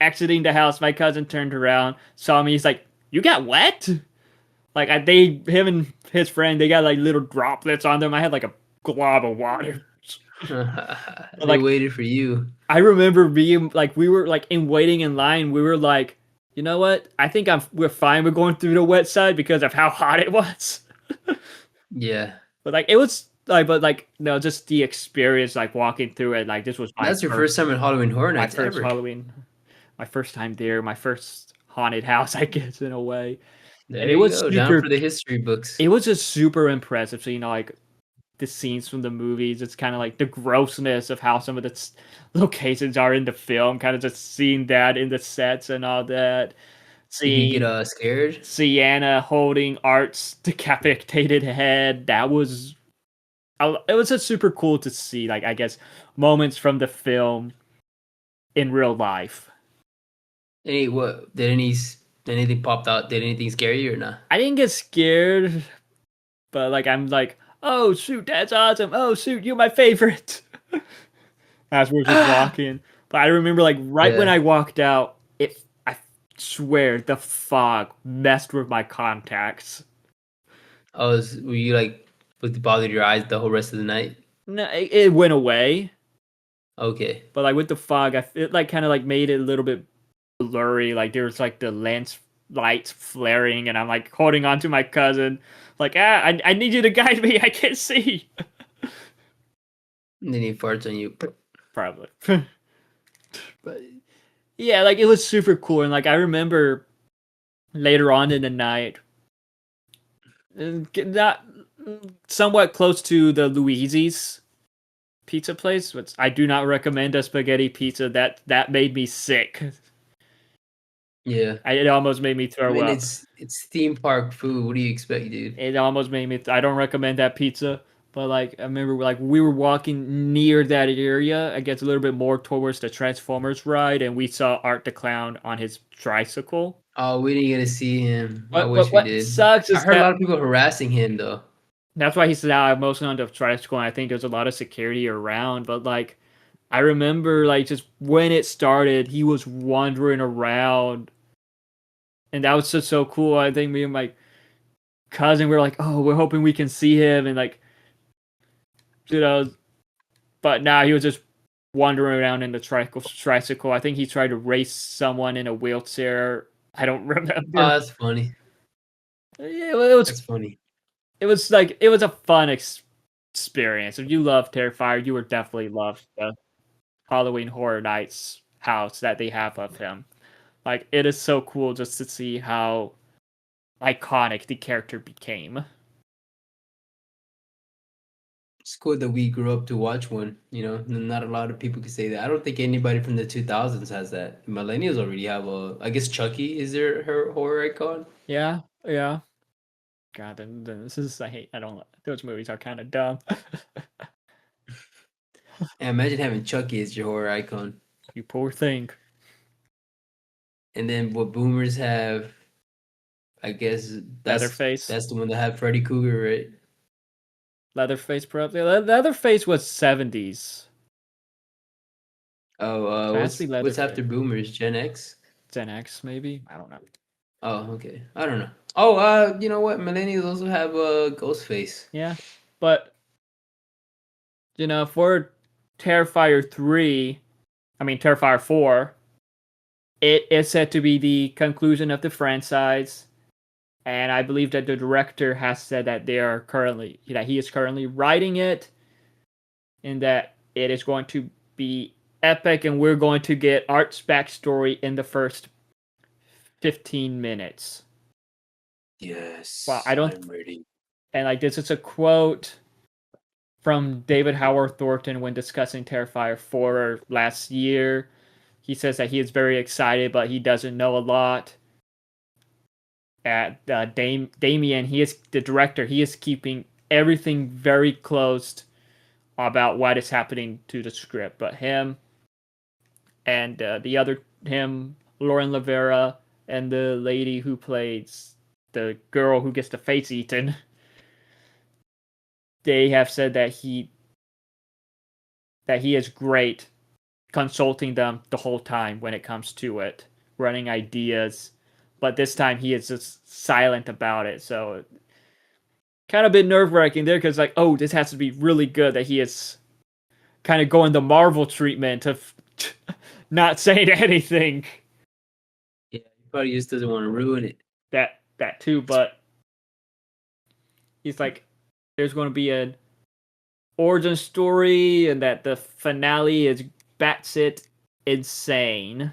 exiting the house, my cousin turned around, saw me, he's like, "You got wet?" Like him and his friend, they got like little droplets on them. I had like a glob of water. But they like waited for you. I remember being like we were like in waiting in line. We were like, you know what? I think we're fine with going through the wet side because of how hot it was. Yeah, But like it was like, but like no, just the experience like walking through it. Like this was and that's your first time at Halloween Horror my Nights first ever. Halloween, my first time there, my first haunted house, I guess in a way. And There you go, down for the history books. it was just super impressive. So like the scenes from the movies. It's kind of like the grossness of how some of the locations are in the film. Kind of just seeing that in the sets and all that. Did you get Seeing scared? Sienna holding Art's decapitated head. It was just super cool to see. Like I guess moments from the film in real life. Any what? Anything popped out? Did anything scare you or not? I didn't get scared, but like I'm like, oh shoot, that's awesome. Oh shoot, you're my favorite. As we're just walking. But I remember like right when Yeah. I walked out, I swear the fog messed with my contacts. Were you like with it bothered your eyes the whole rest of the night? No, it went away, Okay. but like with the fog, it like kind of like made it a little bit blurry. Like there was like the lens lights flaring, and I'm like holding on to my cousin, like I need you to guide me. I can't see. And then he farts on you. Probably, but yeah, like it was super cool, and like I remember later on in the night not somewhat close to the Luigi's pizza place, which I do not recommend a spaghetti pizza. That made me sick. Yeah. It almost made me I throw mean, up. it's theme park food. What do you expect, dude? It almost made me. I don't recommend that pizza. But like I remember, like we were walking near that area. I guess a little bit more towards the Transformers ride, and we saw Art the Clown on his tricycle. Oh, we didn't get to see him. I But wish we what did. sucks I is heard a that lot of people harassing him though. that's why he's now mostly on the tricycle, and I think there's a lot of security around. But like I remember like just when it started, he was wandering around, and that was just so cool. I think me and my cousin were like, "Oh, we're hoping we can see him," and like you know, but now he was just wandering around in the tricycle. I think he tried to race someone in a wheelchair. I don't Oh, remember. that's funny. Yeah, That's funny. it was like it was a fun experience. If you love Terrifier, you would definitely love the Halloween Horror Nights house that they have of him. Like it is so cool just to see how iconic the character became. It's cool that we grew up to watch one. You know, not a lot of people can say that. I don't think anybody from the 2000s has that. Millennials already have a. I guess Chucky is their her horror icon. Yeah, yeah. God, then this is I don't those movies are kind of dumb. And imagine having Chucky as your horror icon. You poor thing. And then what boomers have, I guess Leatherface. that's the one that had Freddy Krueger, right? Leatherface probably. Leatherface was 70s. Oh, So it has to be what's Leatherface. after boomers? Gen X? Gen X maybe? I don't know. Oh, okay. I don't know. Oh, you know what? Millennials also have Ghostface. Yeah. But for Terrifier 3, I mean Terrifier 4, it is said to be the conclusion of the franchise, and I believe that the director has said that he is currently writing it, and that it is going to be epic, and we're going to get Art's backstory in the first 15 minutes. Well, I Yes, don't, I'm ready. and like this is a quote from David Howard Thornton when discussing Terrifier 4 last year. He says that he is very excited, but he doesn't know a lot. At Damien, he is the director. He is keeping everything very close about what is happening to the script. But him and the other him, Lauren Lavera, and the lady who plays the girl who gets the face eaten, they have said that he is great consulting them the whole time when it comes to it, running ideas. But this time he is just silent about it. So kind of a bit nerve wracking there because like, oh, this has to be really good that he is kind of going the Marvel treatment of not saying anything. Yeah, he probably just doesn't want to ruin it. That too, but he's like, there's going to be an origin story, and that the finale is batshit insane.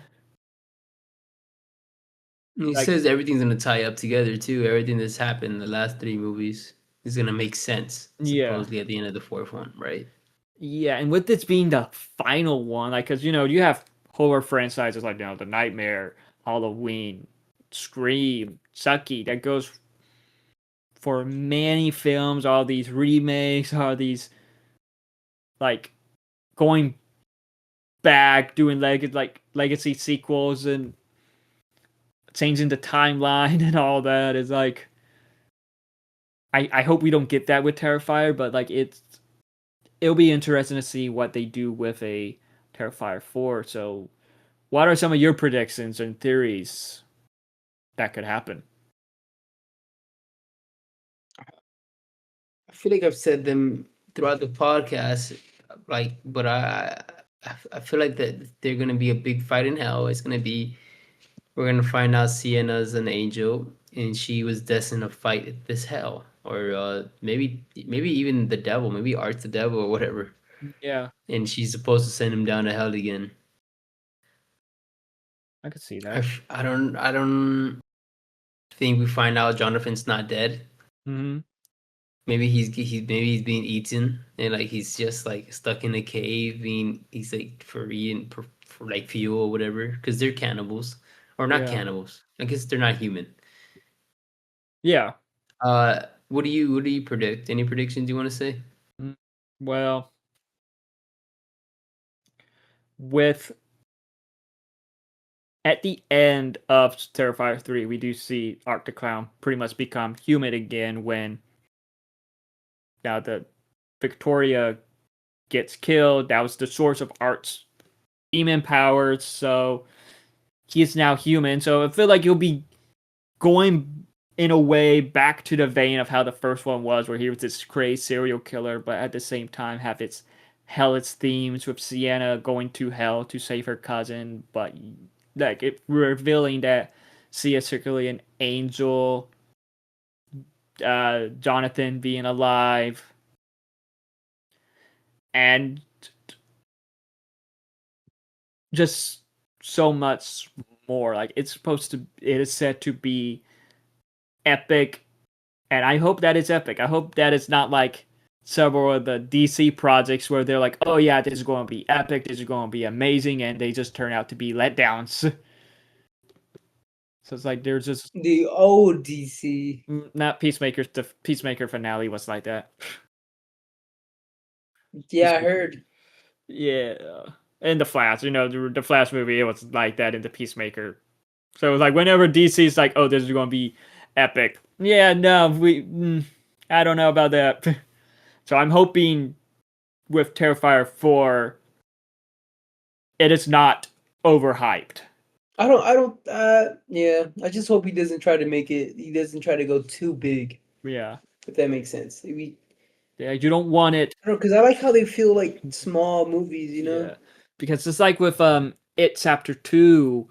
He Like, says everything's gonna tie up together too. Everything that's happened in the last three movies is gonna make sense, yeah, supposedly at the end of the fourth one, right? yeah, and with this being the final one, like, because you have horror franchises like the Nightmare, Halloween, Scream, Chucky that goes for many films, all these remakes, all these like going back, doing legacy sequels and changing the timeline and all that is like I hope we don't get that with Terrifier, but like it'll be interesting to see what they do with a Terrifier 4. So what are some of your predictions and theories that could happen? I feel like I've said them throughout the podcast, but I feel like that they're gonna be a big fight in hell. It's gonna be we're gonna find out Sienna's an angel and she was destined to fight this hell, or maybe even the devil, maybe Art's the devil or whatever, Yeah, and she's supposed to send him down to hell again. I could see that. I don't think we find out Jonathan's not dead. Mm-hmm. Maybe maybe he's being eaten and like he's just like stuck in a cave being he's like for eating for like fuel or whatever because they're cannibals or not Yeah. cannibals. I guess they're not human. Yeah. What do you predict? Any predictions you want to say? Mm, well, with at the end of Terrifier 3, we do see Arc the Clown pretty much become human again when now the Victoria gets killed. That was the source of Art's demon powers, so he is now human. So I feel like he'll be going in a way back to the vein of how the first one was, where he was this crazy serial killer, but at the same time have its hellish themes with Sienna going to hell to save her cousin, but like it revealing that Sia is secretly an angel, Jonathan being alive, and just so much more. Like it is said to be epic, and I hope that it's epic. I hope that it's not like several of the DC projects where they're like, oh yeah, this is going to be epic, this is going to be amazing, and they just turn out to be letdowns. So it's like there's just The old DC. not Peacemaker. The Peacemaker finale was like that. Yeah, I heard. Yeah, and the Flash, the Flash movie, it was like that in the Peacemaker. So it was like whenever DC's like, oh, this is going to be epic. Yeah, no, I don't know about that. So I'm hoping with Terrifier 4, it is not overhyped. I don't yeah, I just hope he doesn't try to make it he doesn't try to go too big, Yeah, if that makes sense. We yeah, you don't want it. I don't know, because I like how they feel like small movies, you know? Yeah, because it's like with It Chapter 2.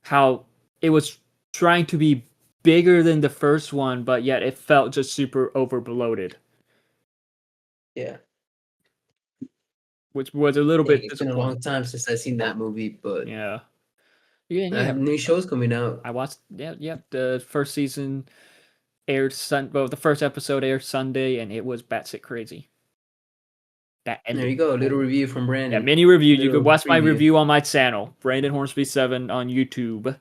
how it was trying to be bigger than the first one, but yet it felt just super over bloated, Yeah. which was a little Dang, bit it's been a disappointing. long time since I've seen that movie, but Yeah. Yeah, I yeah. have new shows coming out. I watched. Yeah, yeah. The first season aired Well, the first episode aired Sunday, and it was batshit crazy. That There ending. you go, a Oh. little review from Yeah, Brandon. mini review. You could Little watch my preview. review on my channel, Brandon Hornsby 7 on YouTube.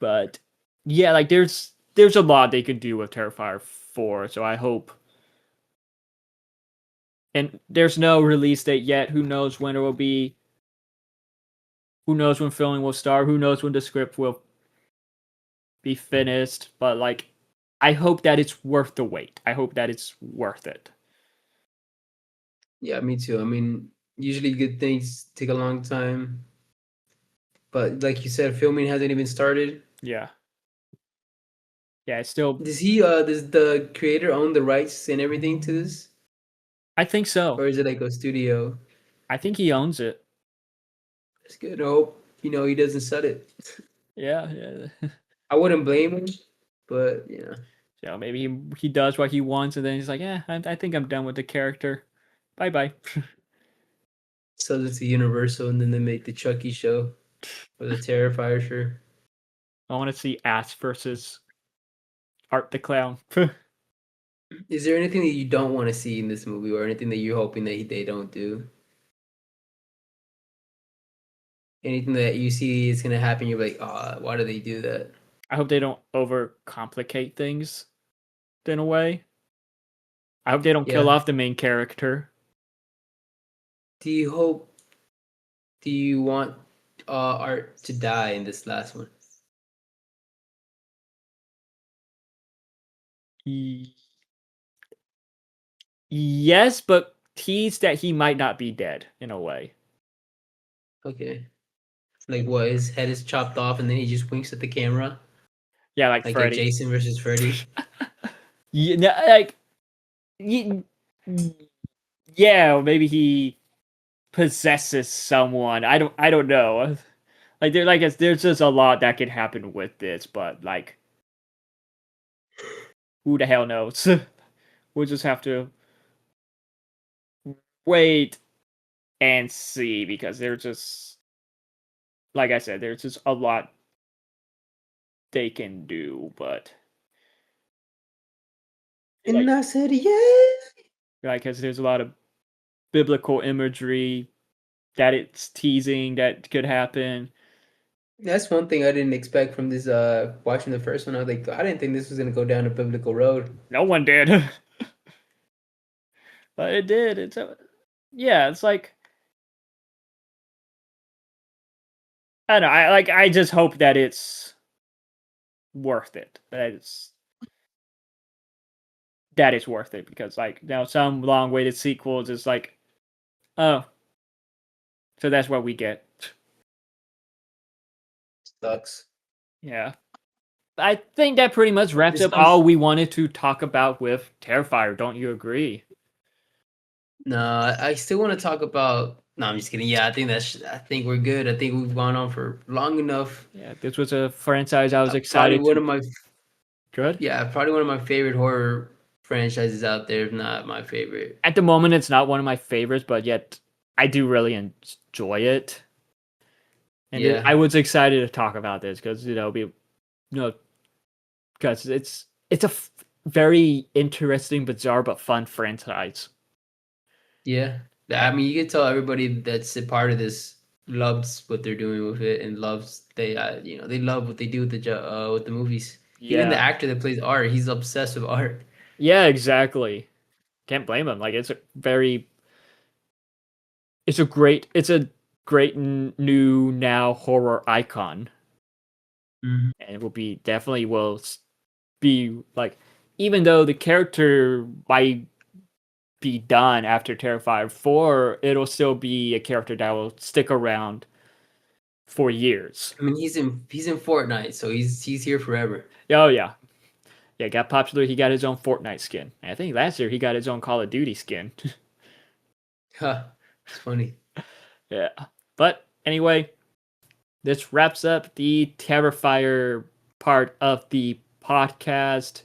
But yeah, like there's a lot they could do with Terrifier 4, so I hope. And there's no release date yet. Who knows when it will be? Who knows when filming will start? Who knows when the script will be finished? But like, I hope that it's worth the wait. I hope that it's worth it. Yeah, me too. I mean, usually good things take a long time, but like you said, filming hasn't even started. Yeah, yeah. It's still. Does the creator own the rights and everything to this? I think so. Or is it like a studio? I think he owns it. That's good. I hope, he doesn't sell it. Yeah, yeah. I wouldn't blame him, but So maybe he does what he wants, and then he's like, "Yeah, I think I'm done with the character. Bye bye." sells it to Universal and then they make the Chucky show or the Terrifier show. I want to see Ass versus Art the Clown. Is there anything that you don't want to see in this movie or anything that you're hoping that they don't do? Anything that you see is going to happen, you're like, oh, why do they do that? I hope they don't overcomplicate things in a way. I hope they don't kill Yeah. off the main character. Do you hope, do you want Art to die in this last one? Yes, but tease that he might not be dead in a way. Okay. Like what, his head is chopped off and then he just winks at the camera? Yeah, like Like a Freddy. Jason versus Freddy? Yeah, like yeah, or maybe he possesses someone. I don't know. There's just a lot that could happen with this, but like who the hell knows? We'll just have to wait and see because there's just like I said, there's just a lot they can do, but like And I said, yeah. because there's a lot of biblical imagery that it's teasing that could happen. That's one thing I didn't expect from this watching the first one. I was like, I didn't think this was gonna go down a biblical road. No one did, but it did. Yeah, it's like I don't know. I just hope that it's worth it. That it's worth it because like now some long waited sequels is like oh, so that's what we get. Sucks. Yeah. I think that pretty much wraps This up comes all we wanted to talk about with Terrifier. Don't you agree? No, I still want to talk about. No, I'm just kidding. Yeah, I think we're good. I think we've gone on for long enough. Yeah, this was a franchise I was Probably excited one to. of my Good. yeah, probably one of my favorite horror franchises out there, if not my favorite. At the moment, it's not one of my favorites, but yet I do really enjoy it. And Yeah, I was excited to talk about this because because it's a very interesting, bizarre, but fun franchise. yeah. I And mean, you can tell everybody that's a part of this loves what they're doing with it and loves they love what they do with with the movies. Even the yeah, actor that plays Art, he's obsessed with Art. yeah, exactly. Can't blame him. Like it's a great new now horror icon, Mhm. and it will be definitely be like even though the character might be done after Terrifier 4, it'll still be a character that will stick around for years. I mean, he's in Fortnite, so he's here forever. Oh yeah. Yeah, got popular, he got his own Fortnite skin. I think last year he got his own Call of Duty skin. Huh, it's funny. Yeah. But anyway, this wraps up the Terrifier part of the podcast.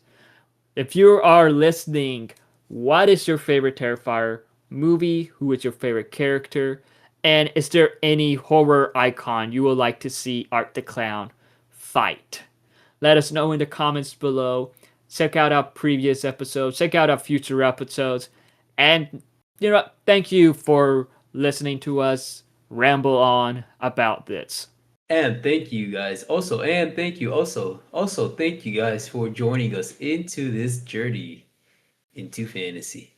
If you are listening, what is your favorite Terrifier movie? Who is your favorite character? And is there any horror icon you would like to see Art the Clown fight? Let us know in the comments below. Check out our previous episodes, check out our future episodes, and thank you for listening to us ramble on about this. And thank you guys also, and thank you also thank you guys for joining us into this journey into fantasy.